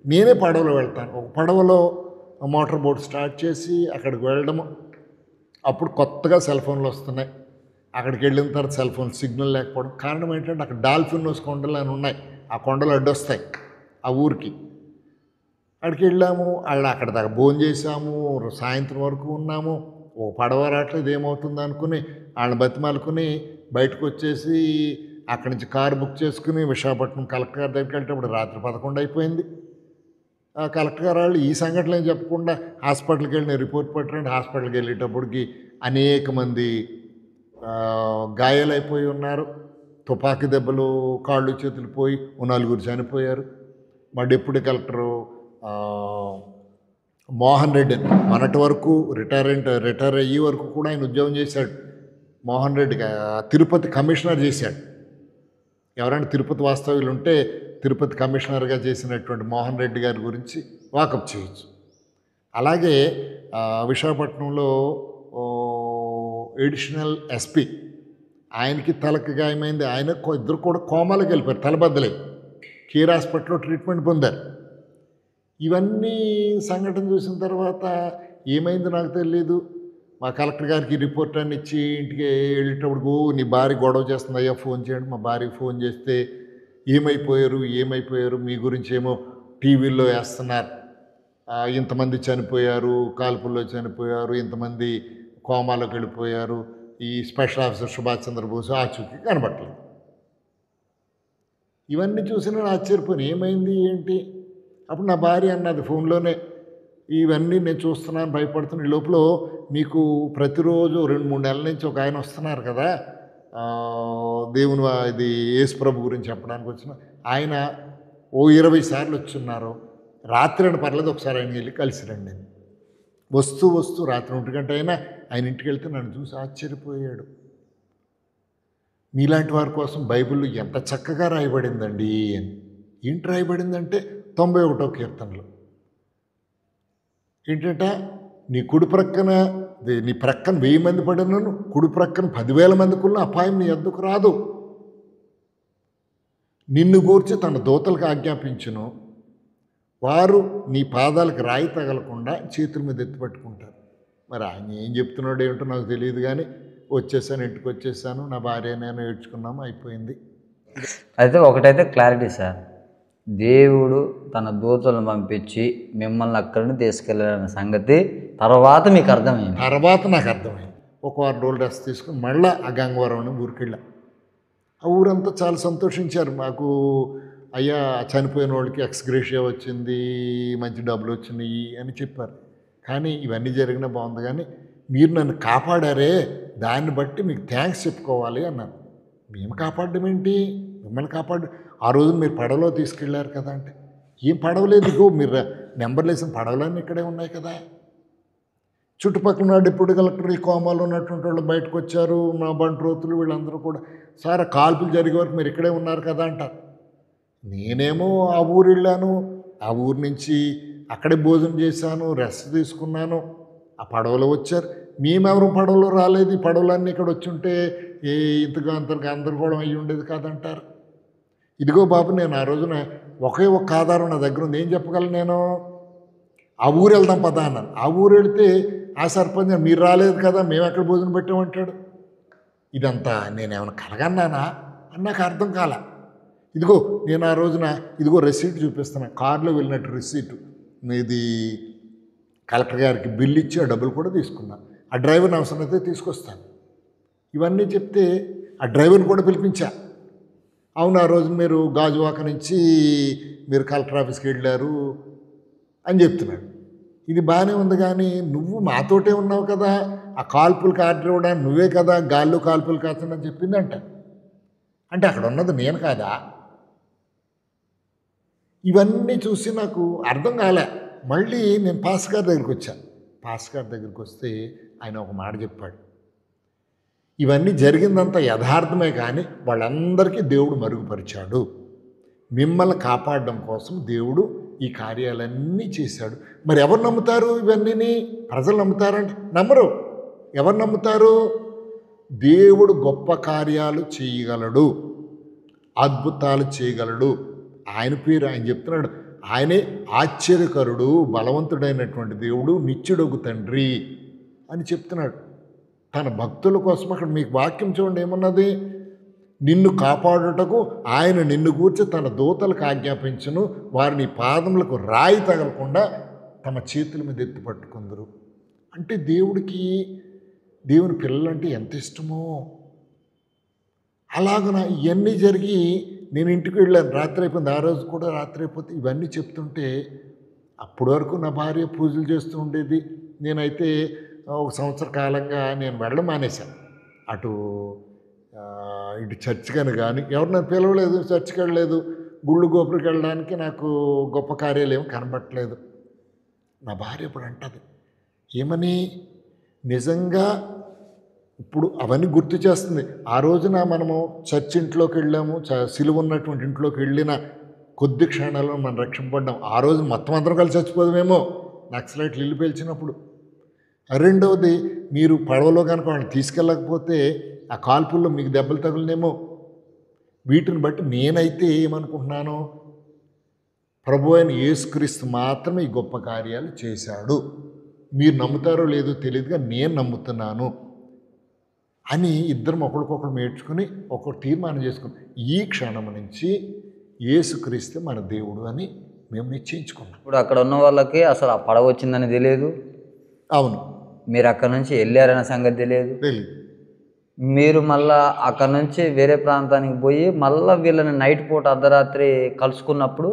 నేనే పడవలో వెళ్తాను. ఒక పడవలో మోటార్ బోట్ స్టార్ట్ చేసి అక్కడికి వెళ్ళడము. అప్పుడు కొత్తగా సెల్ ఫోన్లు వస్తున్నాయి. అక్కడికి వెళ్ళిన తర్వాత సెల్ ఫోన్ సిగ్నల్ లేకపోవడం. కారణం ఏంటంటే అక్కడ డాల్ఫినోస్ కొండలు అని ఉన్నాయి. ఆ కొండలు అడ్డొస్తాయి ఆ ఊరికి. అక్కడికి వెళ్ళాము. అక్కడ దాకా భోజనం చేసాము. సాయంత్రం వరకు ఉన్నాము. ఓ పడవ రావట్లేదు, ఏమవుతుంది అనుకుని వాళ్ళని బతిమాలుకుని బయటకు వచ్చేసి అక్కడి నుంచి కారు బుక్ చేసుకుని విశాఖపట్నం కలెక్టర్ గారి దగ్గరికి వెళ్ళేటప్పుడు రాత్రి 11 అయిపోయింది. ఆ కలెక్టర్ గారు వాళ్ళు ఈ సంఘటనలు ఏం చెప్పకుండా హాస్పిటల్కి వెళ్ళి రిపోర్ట్ పెట్టండి. హాస్పిటల్కి వెళ్ళేటప్పటికి అనేక మంది గాయాలైపోయి ఉన్నారు. తుపాకీ దెబ్బలు, కాళ్ళు చేతులు పోయి 4 చనిపోయారు. మా డిప్యూటీ కలెక్టరు మోహన్ రెడ్డి మొన్నటి వరకు రిటైర్ అయ్యే వరకు కూడా ఆయన ఉద్యోగం చేశాడు. మోహన్ రెడ్డి తిరుపతి కమిషనర్ చేశాడు. ఎవరైనా తిరుపతి వాస్తవ్యులు ఉంటే తిరుపతి కమిషనర్గా చేసినటువంటి మోహన్ రెడ్డి గారి గురించి వాకప్ చేయొచ్చు. అలాగే విశాఖపట్నంలో ఎడిషనల్ ఎస్పీ, ఆయనకి తలకు గాయమైంది. ఆయన ఇద్దరు కూడా కోమాలకు వెళ్ళిపోయారు, తలబద్దలై కేర్ హాస్పిటల్లో ట్రీట్మెంట్ పొందారు. ఇవన్నీ సంఘటన చూసిన తర్వాత ఏమైందో నాకు తెలియదు. మా కలెక్టర్ గారికి రిపోర్ట్ అని ఇచ్చి ఇంటికి వెళ్ళేటప్పుడు నీ భార్య గొడవ చేస్తుంది, అయ్యా ఫోన్ చేయండి. మా భార్యకి ఫోన్ చేస్తే ఏమైపోయారు మీ గురించి ఏమో టీవీల్లో వేస్తున్నారు, ఇంతమంది చనిపోయారు, కాల్పుల్లో చనిపోయారు, ఇంతమంది కోమాలోకి వెళ్ళిపోయారు, ఈ స్పెషల్ ఆఫీసర్ సుభాష్ చంద్రబోస్ ఆచూకీ కనబట్టలేదు. ఇవన్నీ చూసి నేను ఆశ్చర్యపోయాను, ఏమైంది ఏంటి. అప్పుడు నా భార్య అన్నది ఫోన్లోనే, ఇవన్నీ నేను చూస్తున్నాను, భయపడుతున్నాను. ఈ లోపల మీకు ప్రతిరోజు 2-3 నెలల నుంచి ఒక ఆయన వస్తున్నారు కదా, దేవుని ఇది యేసు ప్రభు గురించి చెప్పడానికి వచ్చిన ఆయన 20 సార్లు వచ్చున్నారు. రాత్రి అని పర్లేదు, ఒకసారి ఆయన వెళ్ళి కలిసి రండి అని. వస్తూ రాత్రి 1 గంట అయినా ఆయన ఇంటికి వెళ్తే నన్ను చూసి ఆశ్చర్యపోయాడు. మీలాంటి వారి కోసం బైబిల్లో ఎంత చక్కగా రాయబడిందండి అని. ఏంటి రాయబడిందంటే 91వ కీర్తనలో ఏంటంటే, నీ కుడి ప్రక్కన 1000 మంది పడినను, కుడి ప్రక్కన 10,000 మందికి ఉన్న అపాయం నీ ఎద్దుకు రాదు. నిన్ను గూర్చి తన దూతలకు ఆజ్ఞాపించును, వారు నీ పాదాలకు రాయి తగలకుండా చేతుల మీద ఎత్తిపట్టుకుంటారు. మరి ఆయన ఏం చెప్తున్నాడో ఏమిటో నాకు తెలియదు, కానీ ఇంటికి వచ్చేసాను, నా భార్య నేను ఏడ్చుకున్నాము, అయిపోయింది. అయితే ఒకటైతే క్లారిటీ సార్, దేవుడు తన దూతలను పంపించి మిమ్మల్ని అక్కడిని తీసుకెళ్ళాలనే సంగతి తర్వాత మీకు అర్థమైంది. తర్వాత నాకు అర్థమైంది. ఒక 6 రోజులు రెస్ట్ తీసుకుని మళ్ళీ ఆ గంగవరం ఊరికి వెళ్ళాం. ఆ ఊరంతా చాలా సంతోషించారు. మాకు అయ్యా చనిపోయిన వాళ్ళకి ఎక్స్గ్రేషియా వచ్చింది, మంచి డబ్బులు వచ్చినాయి అని చెప్పారు. కానీ ఇవన్నీ జరిగినా బాగుంది, కానీ మీరు నన్ను కాపాడారే, దాన్ని బట్టి మీకు థ్యాంక్స్ చెప్పుకోవాలి అన్నాను. మేము కాపాడడం ఏంటి, మిమ్మల్ని కాపాడు, ఆ రోజు మీరు పడవలో తీసుకెళ్ళారు కదా అంటే, ఏం పడవలేదు, ఇగో మీరు నెంబర్లు వేసిన పడవలన్నీ ఇక్కడే ఉన్నాయి కదా. చుట్టుపక్కల ఉన్న డిప్యూటీ కలెక్టర్ ఈ కోమాలో ఉన్నటువంటి వాళ్ళు బయటకు వచ్చారు, మా బంట్రోతులు వీళ్ళందరూ కూడా, సార్ కాల్పులు జరిగే వరకు మీరు ఇక్కడే ఉన్నారు కదా అంటారు. నేనేమో ఆ ఊరు వెళ్ళాను, ఆ ఊరు నుంచి అక్కడే భోజనం చేశాను, రెస్ట్ తీసుకున్నాను. ఆ పడవలో వచ్చారు, మేమెవరు పడవలో రాలేదు, ఈ పడవలన్నీ ఇక్కడ వచ్చి ఉంటే ఇంతగా గందరగోళం అయ్యి ఉండేది కాదంటారు. ఇదిగో బాబు, నేను ఆ రోజున ఒకే ఒక్క ఆధారం నా దగ్గర ఉంది, ఏం చెప్పగలను నేను? ఆ ఊరు వెళ్దాం పదా అన్నాను. ఆ ఊరు వెళితే ఆ సర్పంచ్ మీరు రాలేదు కదా, మేము ఎక్కడ భోజనం పెట్టామంటాడు. ఇదంతా నేనేమైనా కలగన్నానా అని నాకు అర్థం కాల. ఇదిగో నేను ఆ రోజున ఇదిగో రెసీట్ చూపిస్తున్నా, కారులో వెళ్ళినట్టు రెసీటు, ఇది కలెక్టర్ గారికి బిల్లు ఇచ్చి ఆ డబ్బులు కూడా తీసుకున్నా, ఆ డ్రైవర్ని అవసరమైతే తీసుకొస్తాను. ఇవన్నీ చెప్తే ఆ డ్రైవర్ని కూడా పిలిపించా. అవును, ఆ రోజు మీరు గాజువాక నుంచి మీరు కలెక్టర్ ఆఫీస్కి వెళ్ళారు అని చెప్తున్నాడు. ఇది బాగానే ఉంది, కానీ నువ్వు మాతోటే ఉన్నావు కదా, ఆ కాల్పులకు ఆర్డర్ ఇవ్వడానికి నువ్వే కదా గాల్లో కాల్పులు కాస్తుందని చెప్పిందంట. అంటే అక్కడ ఉన్నది నేను కాదా? ఇవన్నీ చూసి నాకు అర్థం కాలే. మళ్ళీ నేను పాస్ గారి దగ్గరికి వచ్చాను. పాస్ గారి దగ్గరికి వస్తే ఆయన ఒక మాట చెప్పాడు, ఇవన్నీ జరిగిందంతా యథార్థమే, కానీ వాళ్ళందరికీ దేవుడు మరుగుపరిచాడు, మిమ్మల్ని కాపాడడం కోసం దేవుడు ఈ కార్యాలన్నీ చేశాడు. మరి ఎవరు నమ్ముతారు ఇవన్నీ? ప్రజలు నమ్ముతారంటే నమ్మరు. ఎవరు నమ్ముతారు? దేవుడు గొప్ప కార్యాలు చేయగలడు, అద్భుతాలు చేయగలడు, ఆయన పేరు ఆయన చెప్తున్నాడు, ఆయనే ఆశ్చర్యకరుడు, బలవంతుడైనటువంటి దేవుడు, నిత్యుడొగు తండ్రి అని చెప్తున్నాడు తన భక్తుల కోసం. అక్కడ మీకు వాక్యం చూడండి ఏమన్నది, నిన్ను కాపాడుటకు ఆయన నిన్ను గూర్చి తన దూతలకు ఆజ్ఞాపించును, వారిని పాదములకు రాయి తగలకుండా తమ చేతుల మీద ఎత్తి పట్టుకుందరు. అంటే దేవుని పిల్లలంటే ఎంత ఇష్టమో. అలాగన ఇవన్నీ జరిగి నేను ఇంటికి వెళ్ళాను, రాత్రి అయిపోయింది. ఆ రోజు కూడా రాత్రి అయిపోతే ఇవన్నీ చెప్తుంటే అప్పటి వరకు నా భార్య పూజలు చేస్తూ ఉండేది. నేనైతే ఒక సంవత్సర కాలంగా నేను వెళ్ళడం మానేశాను. ఇటు చర్చికని కానీ ఎవరు నన్ను పిలవలేదు, చర్చికి వెళ్ళలేదు, గుళ్ళు గోపురికి వెళ్ళడానికి నాకు గొప్ప కార్యాలు ఏమి కనబట్టలేదు. నా భార్య ఇప్పుడు అంటది ఏమని, నిజంగా ఇప్పుడు అవన్నీ గుర్తు చేస్తుంది. ఆ రోజున మనము చర్చ్ ఇంట్లోకి వెళ్ళాము, సిలువ ఉన్నటువంటి ఇంట్లోకి వెళ్ళిన కొద్ది క్షణాల్లో మనం రక్షింపడ్డాం. ఆ రోజు మొత్తం అందరం కలిసి చచ్చిపోదామేమో నక్సలైట్లు ఇల్లు పేల్చినప్పుడు. రెండవది, మీరు పడవలో కనుక వాళ్ళని తీసుకెళ్ళకపోతే ఆ కాల్పుల్లో మీకు దెబ్బలు తగులునేమో. వీటిని బట్టి నేనైతే ఏమనుకుంటున్నాను, ప్రభు అయిన యేసుక్రీస్తు మాత్రమే ఈ గొప్ప కార్యాలు చేశాడు, మీరు నమ్ముతారో లేదో తెలియదుగా నేను నమ్ముతున్నాను అని ఇద్దరం ఒకరికొకరు నేర్చుకుని ఒక తీర్మానం చేసుకుని ఈ క్షణం నుంచి యేసుక్రీస్తు మన దేవుడు అని మేము నిశ్చయించుకున్నాం. ఇప్పుడు అక్కడ ఉన్న వాళ్ళకి అసలు ఆ పడవ వచ్చిందని తెలియదు. అవును, మీరు అక్కడ నుంచి వెళ్ళారనే సంగతి తెలియదు. మీరు మళ్ళా అక్కడ నుంచి వేరే ప్రాంతానికి పోయి మళ్ళీ వీళ్ళని నైట్ పూట అర్ధరాత్రి కలుసుకున్నప్పుడు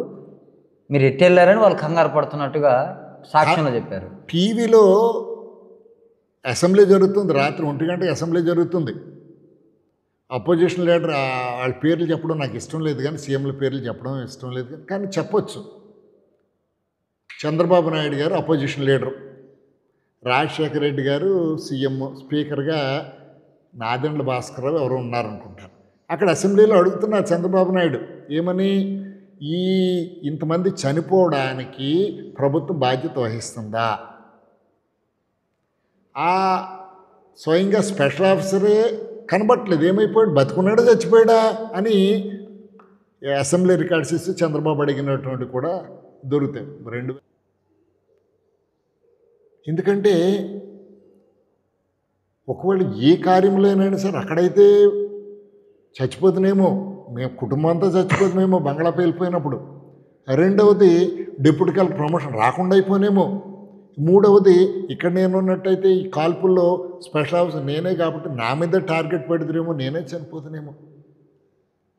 మీరు ఎట్టి వెళ్ళారని వాళ్ళు కంగారు పడుతున్నట్టుగా సాక్ష్యంలో చెప్పారు. టీవీలో అసెంబ్లీ జరుగుతుంది, రాత్రి 1 గంటకి అసెంబ్లీ జరుగుతుంది. అపోజిషన్ లీడర్ వాళ్ళ పేర్లు చెప్పడం నాకు ఇష్టం లేదు, కానీ సీఎంల పేర్లు చెప్పడం ఇష్టం లేదు, కానీ చెప్పొచ్చు. చంద్రబాబు నాయుడు గారు అపోజిషన్ లీడరు, రాజశేఖర రెడ్డి గారు సీఎం, స్పీకర్గా నాదెండ్ల భాస్కరరావు ఎవరు ఉన్నారనుకుంటారు. అక్కడ అసెంబ్లీలో అడుగుతున్నారు చంద్రబాబు నాయుడు ఏమని, ఇంతమంది చనిపోవడానికి ప్రభుత్వం బాధ్యత వహిస్తుందా? ఆ స్వయంగా స్పెషల్ ఆఫీసరే కనబట్టలేదు, ఏమైపోయాడు, బతుకున్నాడా చచ్చిపోయాడా అని అసెంబ్లీ రికార్డ్స్ ఇస్తే చంద్రబాబు అడిగినటువంటి కూడా దొరుకుతాయి 2. ఎందుకంటే ఒకవేళ ఏ కార్యంలోనైనా సరే అక్కడైతే చచ్చిపోతున్నామో, మేము కుటుంబం అంతా చచ్చిపోతున్నామో బంగ్లా పేలిపోయినప్పుడు. రెండవది, డిప్యూటీ కలెక్టర్ ప్రమోషన్ రాకుండా అయిపోయినేమో. మూడవది, ఇక్కడ నేను ఉన్నట్టయితే ఈ కాల్పుల్లో స్పెషల్ ఆఫీసర్ నేనే కాబట్టి నా మీద టార్గెట్ పెడుతురేమో, నేనే చనిపోతున్నామో.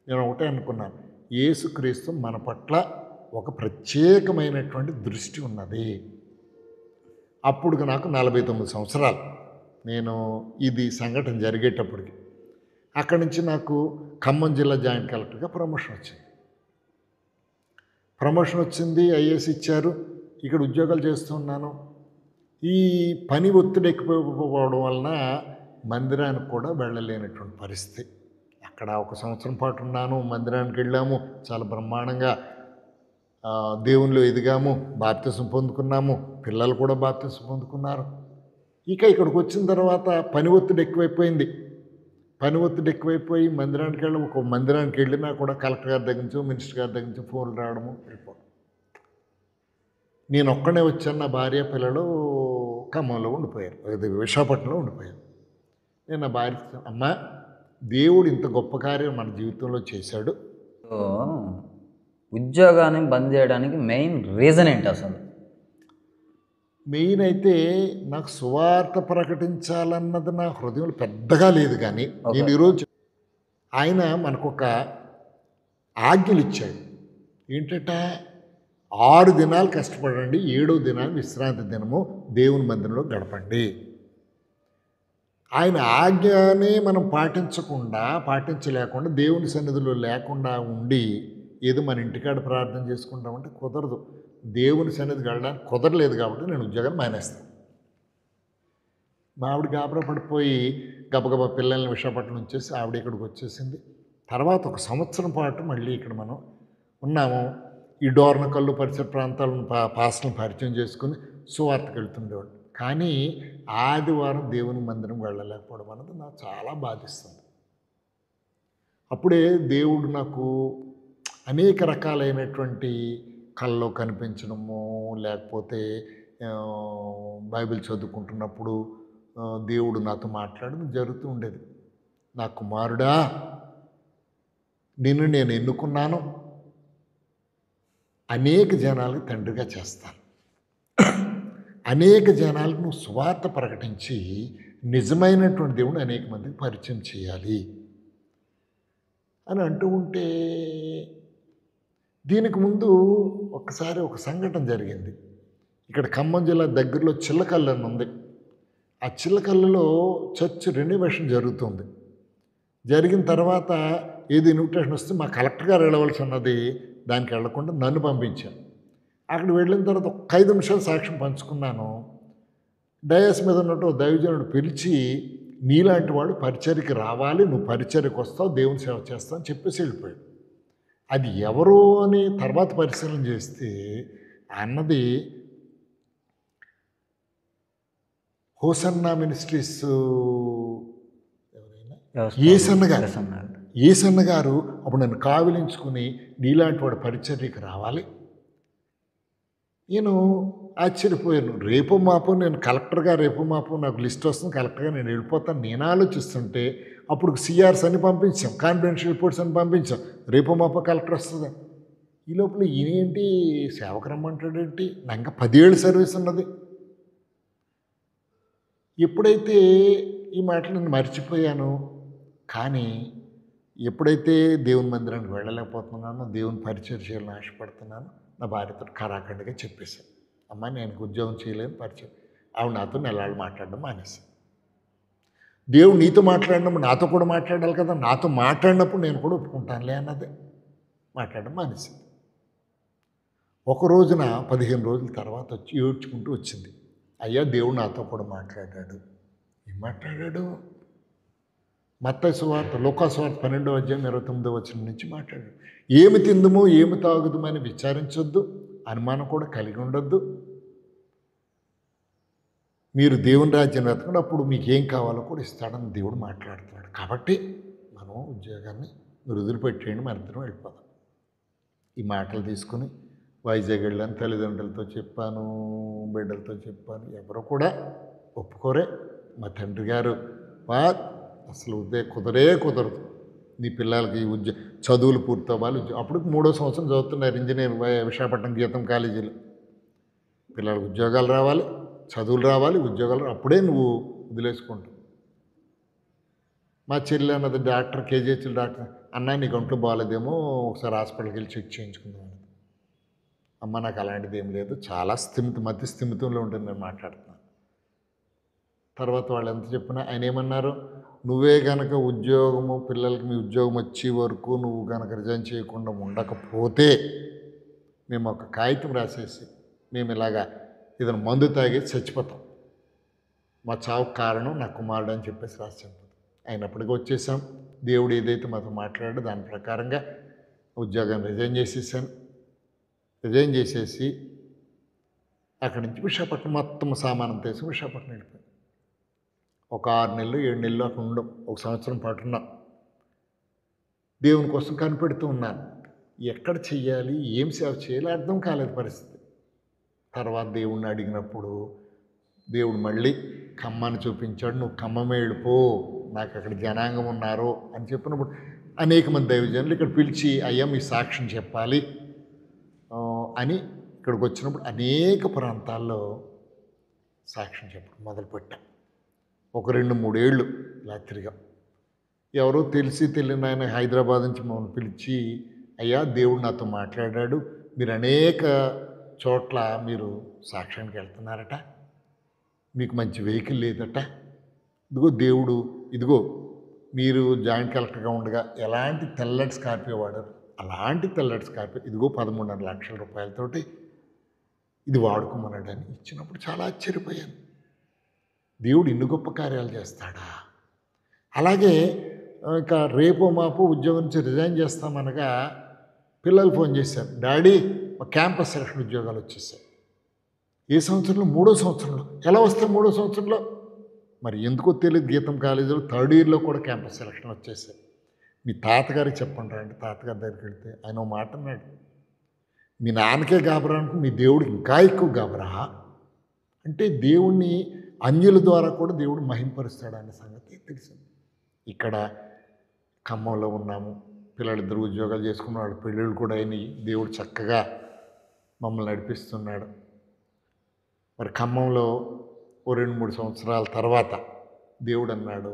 నేను ఒకటే అనుకున్నాను, యేసుక్రీస్తు మన పట్ల ఒక ప్రత్యేకమైనటువంటి దృష్టి ఉన్నది. అప్పుడు నాకు 49 సంవత్సరాలు. నేను ఇది సంఘటన జరిగేటప్పటికి అక్కడి నుంచి నాకు ఖమ్మం జిల్లా జాయింట్ కలెక్టర్గా ప్రమోషన్ వచ్చింది. ఐఏఎస్ ఇచ్చారు, ఇక్కడ ఉద్యోగాలు చేస్తున్నాను. ఈ పని ఒత్తిడి ఎక్కువైపోవడం వలన మందిరానికి కూడా వెళ్ళలేనటువంటి పరిస్థితి. అక్కడ 1 సంవత్సరం పాటు ఉన్నాను, మందిరానికి వెళ్ళాము, చాలా బ్రహ్మాండంగా దేవునిలో ఎదిగాము, బాప్తిసం పొందుకున్నాము, పిల్లలు కూడా బాప్తిసం పొందుకున్నారు. ఇక ఇక్కడికి వచ్చిన తర్వాత పని ఒత్తిడి ఎక్కువైపోయింది. పని ఒత్తిడి ఎక్కువైపోయి ఒక మందిరానికి వెళ్ళినా కూడా కలెక్టర్ గారి దగ్గర నుంచి, మినిస్టర్ గారి దగ్గర నుంచి ఫోన్లు రావడము, వెళ్ళిపోవడం. నేను ఒక్కడే వచ్చాను, నా భార్య పిల్లలు ఖమ్మంలో ఉండిపోయారు, విశాఖపట్నంలో ఉండిపోయారు. నేను నా భార్య, అమ్మ దేవుడు ఇంత గొప్ప కార్యం మన జీవితంలో చేశాడు. సో ఉద్యోగాన్ని బంద్ చేయడానికి మెయిన్ రీజన్ ఏంటి అసలు? మెయిన్ అయితే నాకు సువార్త ప్రకటించాలన్నది నా హృదయంలో పెద్దగా లేదు. కానీ నేను ఈరోజు ఆయన మనకొక ఆజ్ఞలు ఇచ్చాడు. ఏంటంట, 6 దినాలు కష్టపడండి, 7వ దినాన్ని విశ్రాంతి దినము దేవుని మందిరంలో గడపండి. ఆయన ఆజ్ఞనే మనం పాటించలేకుండా దేవుని సన్నిధిలో లేకుండా ఉండి ఏదో మన ఇంటికాడ ప్రార్థన చేసుకుంటామంటే కుదరదు. దేవుని సన్నిధికి వెళ్ళడానికి కుదరలేదు కాబట్టి నేను ఉద్యోగాన్ని మానేస్తాను. మా ఆవిడ గాబరా పడిపోయి గబగబా పిల్లల్ని విశాఖపట్నం వచ్చేసి ఆవిడ ఇక్కడికి వచ్చేసింది. తర్వాత 1 సంవత్సరం పాటు మళ్ళీ ఇక్కడ మనం ఉన్నాము. ఈ డోర్నకల్లు పరిసర ప్రాంతాలను పాస్టర్లను పరిచయం చేసుకుని సువార్తకు వెళ్తుండేవాడు. కానీ ఆదివారం దేవుని మందిరం వెళ్ళలేకపోవడం అన్నది నాకు చాలా బాధిస్తుంది. అప్పుడే దేవుడు నాకు అనేక రకాలైనటువంటి కళ్ళలో కనిపించడము, లేకపోతే బైబిల్ చదువుకుంటున్నప్పుడు దేవుడు నాతో మాట్లాడడం జరుగుతూ ఉండేది. నా కుమారుడా, నిన్ను నేను ఎన్నుకున్నాను, అనేక జనాలకు తండ్రిగా చేస్తాను, అనేక జనాలకు నువ్వు సువార్త ప్రకటించి నిజమైనటువంటి దేవుడు అనేక మందికి పరిచయం చేయాలి అని అంటూ ఉంటే, దీనికి ముందు ఒకసారి ఒక సంఘటన జరిగింది. ఇక్కడ ఖమ్మం జిల్లా దగ్గరలో చిల్లకల్లు అని ఉంది. ఆ చిల్లకల్లులో చర్చ్ రెనోవేషన్ జరుగుతుంది. జరిగిన తర్వాత ఏది ఇన్విటేషన్ వస్తే మా కలెక్టర్ గారు వెళ్ళవలసి ఉన్నది, దానికి వెళ్లకుండా నన్ను పంపించాను. అక్కడ వెళ్ళిన తర్వాత 5 నిమిషాలు సాక్ష్యం పంచుకున్నాను. డయాస్ మీద ఉన్నట్టు దైవజనుడు పిలిచి, నీలాంటి వాడు పరిచర్యకి రావాలి, నువ్వు పరిచర్యకు వస్తావు, దేవుని సేవ చేస్తావు అని చెప్పేసి వెళ్ళిపోయాడు. అది ఎవరు అని తర్వాత పరిశీలన చేస్తే అన్నది హోసన్నా మినిస్ట్రీస్ ఏసన్న గారు అప్పుడు నన్ను కావిలించుకుని, నీలాంటి వాడు పరిచర్యకి రావాలి. నేను ఆశ్చర్యపోయాను. రేపు మాపు నేను కలెక్టర్గా, రేపు మాపు నాకు లిస్ట్ వస్తుంది, కలెక్టర్గా నేను వెళ్ళిపోతాను నేను ఆలోచిస్తుంటే, అప్పుడు సిఆర్స్ అని పంపించాం, కాన్ఫిడెన్షియల్ రిపోర్ట్స్ అని పంపించాం, రేపు మాపు కలెక్టర్ వస్తుంది. ఈ లోపల ఈయనేంటి సేవకు రమ్మంటాడేంటి, నాకు ఇంకా 10 ఏళ్ళు సర్వీస్ ఉన్నది. ఎప్పుడైతే ఈ మాటలు నేను మర్చిపోయాను, కానీ ఎప్పుడైతే దేవుని మందిరానికి వెళ్ళలేకపోతున్నానో, దేవుని పరిచయం చేయాలని ఆశపడుతున్నాను, నా భార్యతో ఖరాఖండిగా చెప్పేశాను, అమ్మ నేను ఉద్యోగం చేయలేని పరిచయం. ఆవిడ నాతో నెలలు మాట్లాడడం మానేశాను. దేవుడు నీతో మాట్లాడినప్పుడు నాతో కూడా మాట్లాడాలి కదా, నాతో మాట్లాడినప్పుడు నేను కూడా ఒప్పుకుంటానులే అన్నదే మాట్లాడడం మానేసింది. ఒక రోజున 15 రోజుల తర్వాత వచ్చి ఏడ్చుకుంటూ వచ్చింది, అయ్యా దేవుడు నాతో కూడా మాట్లాడాడు. ఏం మాట్లాడాడు? మత్తయి సువార్త, లూకా సువార్త 12వ అధ్యాయం 29వ వచనం నుంచి మాట్లాడాడు. ఏమి తిందుమో ఏమి తాగుదుమో అని విచారించొద్దు, అనుమానం కూడా కలిగి ఉండొద్దు. మీరు దేవుని రాజ్యం వెతకండి, అప్పుడు మీకు ఏం కావాలో కూడా ఇస్తాడని దేవుడు మాట్లాడుతున్నాడు. కాబట్టి మనం ఉద్యోగాన్ని మీరు వదిలిపెట్టేయండి, మన ఇద్దరం వెళ్ళిపోదాం. ఈ మాటలు తీసుకుని వైజాగ్ వెళ్ళాను, తల్లిదండ్రులతో చెప్పాను, బిడ్డలతో చెప్పాను, ఎవరు కూడా ఒప్పుకోరే. మా తండ్రి గారు అసలు కుదరదు, నీ పిల్లలకి చదువులు పూర్తవ్వాలి. అప్పుడు 3వ సంవత్సరం చదువుతున్నారు ఇంజనీర్, విశాఖపట్నం గీతం కాలేజీలో. పిల్లలకు ఉద్యోగాలు రావాలి, చదువులు రావాలి, ఉద్యోగాలు అప్పుడే నువ్వు వదిలేసుకుంటావు. మా చెల్లి అన్నది డాక్టర్, కేజీహెచ్ఎల్ డాక్టర్, అన్న నీకు ఒంట్లో బాగాలేదేమో, ఒకసారి హాస్పిటల్కి వెళ్ళి చెక్ చేయించుకుందాం అన్నది. అమ్మ నాకు అలాంటిది ఏం లేదు, చాలా మతి స్థిమితంలో ఉంటుంది నేను మాట్లాడుతున్నాను. తర్వాత వాళ్ళు ఎంత చెప్పినా ఆయన ఏమన్నారు, నువ్వే కనుక ఉద్యోగము, పిల్లలకి మీ ఉద్యోగం వచ్చే వరకు నువ్వు కనుక రిజైన్ చేయకుండా ఉండకపోతే మేము ఒక కాగితం రాసేసి మేము ఇలాగా ఏదైనా మందు తాగేసి చచ్చిపోతాం, మా చావుకు కారణం నా కుమారుడు అని చెప్పేసి రాశాను. అయినప్పటికీ వచ్చేసాం. దేవుడు ఏదైతే మాతో మాట్లాడాడో దాని ప్రకారంగా ఉద్యోగాన్ని రిజైన్ చేసేసాను. రిజైన్ చేసేసి అక్కడి నుంచి విశాఖపట్నం మొత్తం సామానం తీసి విశాఖపట్నం వెళ్ళిపోయాను. ఒక 6 నెలలు 7 నెలలు అక్కడ ఉండం. 1 సంవత్సరం పాటు ఉన్నాం. దేవుని కోసం కనిపెడుతూ ఉన్నాను. ఎక్కడ చెయ్యాలి, ఏం సేవ చేయాలి అర్థం కాలేదు పరిస్థితి. తర్వాత దేవుణ్ణి అడిగినప్పుడు దేవుడు మళ్ళీ ఖమ్మాన్ని చూపించాడు. నువ్వు ఖమ్మమే వెళ్ళిపో, నాకు అక్కడ జనాంగం ఉన్నారు అని చెప్పినప్పుడు అనేక మంది దైవజనులు ఇక్కడ పిలిచి అయ్యా మీ సాక్ష్యం చెప్పాలి అని ఇక్కడికి వచ్చినప్పుడు అనేక ప్రాంతాల్లో సాక్ష్యం చెప్పడం మొదలుపెట్టాం. ఒక 2-3 ఏళ్ళు ఇలా తిరిగాం. ఎవరో తెలిసి తెలియని ఆయన హైదరాబాద్ నుంచి మమ్మల్ని పిలిచి అయ్యా దేవుడు నాతో మాట్లాడాడు, మీరు అనేక చోట్ల మీరు సాక్ష్యానికి వెళ్తున్నారట, మీకు మంచి వెహికల్ లేదట, ఇదిగో దేవుడు ఇదిగో మీరు జాయింట్ కలెక్టర్గా ఉండగా ఎలాంటి తెల్లటి స్కార్పియో వాడారు, అలాంటి తెల్లటి స్కార్పియో ఇదిగో 13.5 లక్షల రూపాయలతోటి ఇది వాడుకోమన్నాడని ఇచ్చినప్పుడు చాలా ఆశ్చర్యపోయాను. దేవుడు ఇన్ని గొప్ప కార్యాలు చేస్తాడా? అలాగే ఇక రేపో మాపో ఉద్యోగం నుంచి రిజైన్ చేస్తామనగా పిల్లలు ఫోన్ చేశారు, డాడీ మా క్యాంపస్ సెలక్షన్ ఉద్యోగాలు వచ్చేసాయి. ఏ సంవత్సరంలో? 3వ సంవత్సరంలో. ఎలా వస్తాయి 3వ సంవత్సరంలో? మరి ఎందుకో తెలియదు, గీతం కాలేజీలో 3rd ఇయర్లో కూడా క్యాంపస్ సెలక్షన్ వచ్చేసాయి. మీ తాతగారికి చెప్పండి రండి. తాతగారి దగ్గరికి వెళ్తే ఆయన ఓ మాట అన్నాడు, మీ నాన్నకే గాబరా అనుకో, మీ దేవుడికి ఇంకా ఎక్కువ గాబరా. అంటే దేవుణ్ణి అన్యుల ద్వారా కూడా దేవుడు మహింపరుస్తాడు అనే సంగతి తెలిసింది. ఇక్కడ ఖమ్మంలో ఉన్నాము, పిల్లలిద్దరు ఉద్యోగాలు చేసుకున్న వాళ్ళ పెళ్ళిళ్ళు కూడా అయినాయి. దేవుడు చక్కగా మమ్మల్ని నడిపిస్తున్నాడు. మరి ఖమ్మంలో ఓ 2-3 సంవత్సరాల తర్వాత దేవుడు అన్నాడు,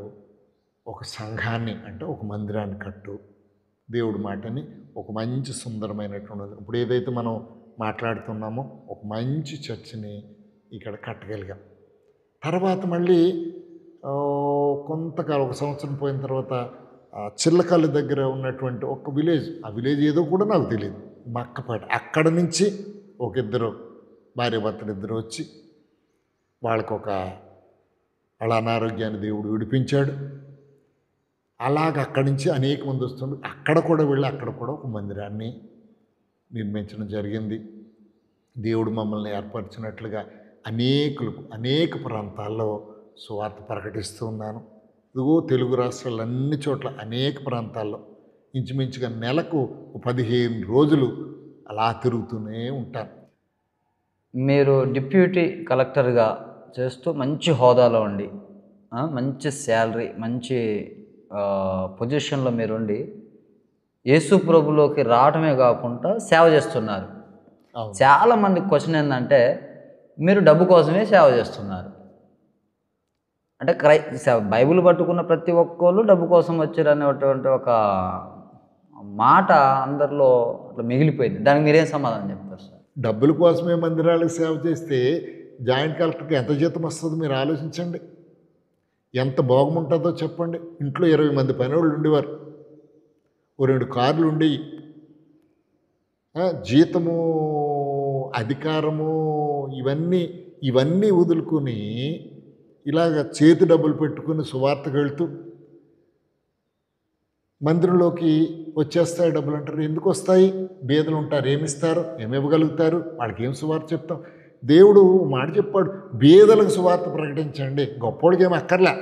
ఒక సంఘాన్ని అంటే ఒక మందిరాన్ని కట్టు. దేవుడి మాటని ఒక మంచి సుందరమైనటువంటి ఇప్పుడు ఏదైతే మనం మాట్లాడుతున్నామో ఒక మంచి చర్చిని ఇక్కడ కట్టగలిగాం. తర్వాత మళ్ళీ కొంతకాలం 1 సంవత్సరం పోయిన తర్వాత చిల్లకల్లి దగ్గర ఉన్నటువంటి ఒక విలేజ్, ఆ విలేజ్ ఏదో కూడా నాకు తెలియదు, మక్కపాటి, అక్కడ నుంచి ఒక 2 భార్యాభర్తలు 2 వచ్చి వాళ్ళకొక వాళ్ళ అనారోగ్యాన్ని దేవుడు విడిపించాడు. అలాగ అక్కడి నుంచి అనేక మంది వస్తుంది. అక్కడ కూడా వెళ్ళి అక్కడ కూడా ఒక మందిరాన్ని నిర్మించడం జరిగింది. దేవుడు మమ్మల్ని ఏర్పరిచినట్లుగా అనేకులకు అనేక ప్రాంతాల్లో సువార్త ప్రకటిస్తూ ఉన్నాను. ఇదిగో తెలుగు రాష్ట్రాలు అన్ని చోట్ల అనేక ప్రాంతాల్లో ఇంచుమించుగా నెలకు 15 రోజులు అలా తిరుగుతూనే ఉంటాను. మీరు డిప్యూటీ కలెక్టర్గా చేస్తూ మంచి హోదాలో ఉండి మంచి శాలరీ మంచి పొజిషన్లో మీరుండి యేసు ప్రభులోకి రావటమే కాకుండా సేవ చేస్తున్నారు. చాలామంది క్వశ్చన్ ఏంటంటే మీరు డబ్బు కోసమే సేవ చేస్తున్నారు అంటే బైబిల్ పట్టుకున్న ప్రతి ఒక్కళ్ళు డబ్బు కోసం వచ్చారు అనేటువంటి ఒక మాట అందరిలో అట్లా మిగిలిపోయింది. దానికి మీరేం సమాధానం చెప్తారు సార్? డబ్బుల కోసమే మందిరాలకు సేవ చేస్తే జాయింట్ కలెక్టర్కి ఎంత జీతం వస్తుందో మీరు ఆలోచించండి. ఎంత బాగుంటుందో చెప్పండి. ఇంట్లో 20 మంది పనివాళ్ళు ఉండేవారు, ఓ 2 కార్లు ఉండేవి. జీతము, అధికారము ఇవన్నీ వదులుకొని ఇలాగ చేతి డబ్బులు పెట్టుకుని సువార్తకు వెళ్తూ మందిరంలోకి వచ్చేస్తాయి డబ్బులు అంటారు. ఎందుకు వస్తాయి? బీదలు ఉంటారు, ఏమిస్తారు, ఏమివ్వగలుగుతారు, వాళ్ళకి ఏం సువార్త చెప్తాం? దేవుడు మాట చెప్పాడు, బీదలకు సువార్త ప్రకటించండి. గొప్పోడికి ఏమి అక్కర్లే,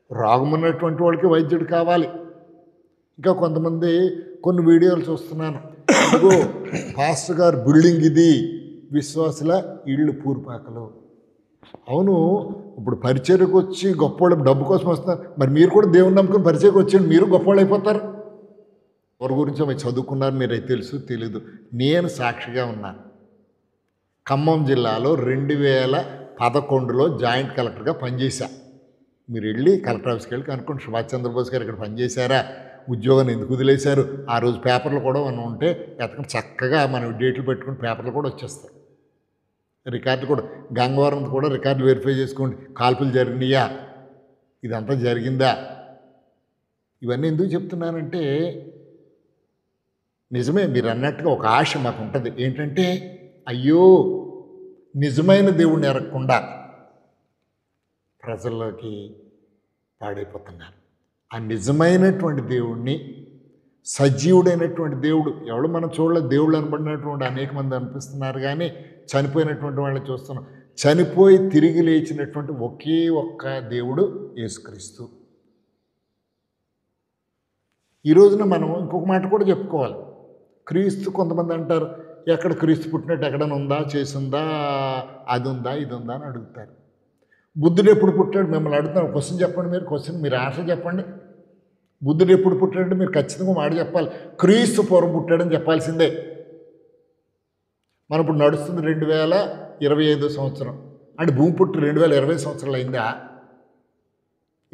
రోగమున్నటువంటి వాళ్ళకి వైద్యుడు కావాలి. ఇంకా కొంతమంది కొన్ని వీడియోలు చూస్తున్నాను, ఇదిగో పాస్టర్ గారు బిల్డింగ్ ఇది, విశ్వాసుల ఇళ్ళు పూర్పాకలు. అవును, ఇప్పుడు పరిచర్యకు వచ్చి గొప్పవాళ్ళు డబ్బు కోసం వస్తున్నారు. మరి మీరు కూడా దేవుని నమ్ముకుని పరిచయకు వచ్చి మీరు గొప్పవాళ్ళు అయిపోతారు. ఎవరి గురించి అవి చదువుకున్నారు మీరు తెలుసు తెలీదు. నేను సాక్షిగా ఉన్నాను. ఖమ్మం జిల్లాలో 2011లో జాయింట్ కలెక్టర్గా పనిచేశా. మీరు వెళ్ళి కలెక్టర్ ఆఫీస్కి వెళ్ళి కనుక్కోండి, సుభాష్ చంద్రబోస్ గారు ఇక్కడ పనిచేశారా, ఉద్యోగాన్ని ఎందుకు వదిలేశారు, ఆ రోజు పేపర్లు కూడా మనం ఉంటే ఎతకండి, చక్కగా మనం డేట్లు పెట్టుకుని పేపర్లు కూడా వచ్చేస్తాయి. రికార్డు కూడా గంగవరం కూడా రికార్డులు వెరిఫై చేసుకోండి, కాల్పులు జరిగినాయా, ఇదంతా జరిగిందా. ఇవన్నీ ఎందుకు చెప్తున్నానంటే నిజమే మీరు అన్నట్టుగా ఒక ఆశ మాకు ఉంటుంది. ఏంటంటే అయ్యో నిజమైన దేవుణ్ణి ఎరగకుండా ప్రజల్లోకి పాడైపోతున్నారు. ఆ నిజమైనటువంటి దేవుణ్ణి, సజీవుడైనటువంటి దేవుడు ఎవడు మనం చూడలేదు, దేవుళ్ళు అనబడినటువంటి అనేక మంది అనిపిస్తున్నారు, కానీ చనిపోయినటువంటి వాళ్ళని చూస్తున్నాం. చనిపోయి తిరిగి లేచినటువంటి ఒకే ఒక్క దేవుడు యేసుక్రీస్తు. ఈ రోజున మనం ఇంకొక మాట కూడా చెప్పుకోవాలి. క్రీస్తు కొంతమంది అంటారు, ఎక్కడ క్రీస్తు పుట్టినట్టు ఎక్కడైనా ఉందా, చేసిందా, అది ఉందా, ఇది ఉందా అని అడుగుతారు. బుద్ధుడు ఎప్పుడు పుట్టాడు మిమ్మల్ని అడుగుతాను. క్వశ్చన్ చెప్పండి, మీరు ఆన్సర్ చెప్పండి. బుద్ధుడు ఎప్పుడు పుట్టాడంటే మీరు ఖచ్చితంగా మాట చెప్పాలి, క్రీస్తు పూర్వం పుట్టాడని చెప్పాల్సిందే. మనం ఇప్పుడు నడుస్తుంది 2025 సంవత్సరం, అంటే భూమి పుట్టి 2020 సంవత్సరాలు అయిందా?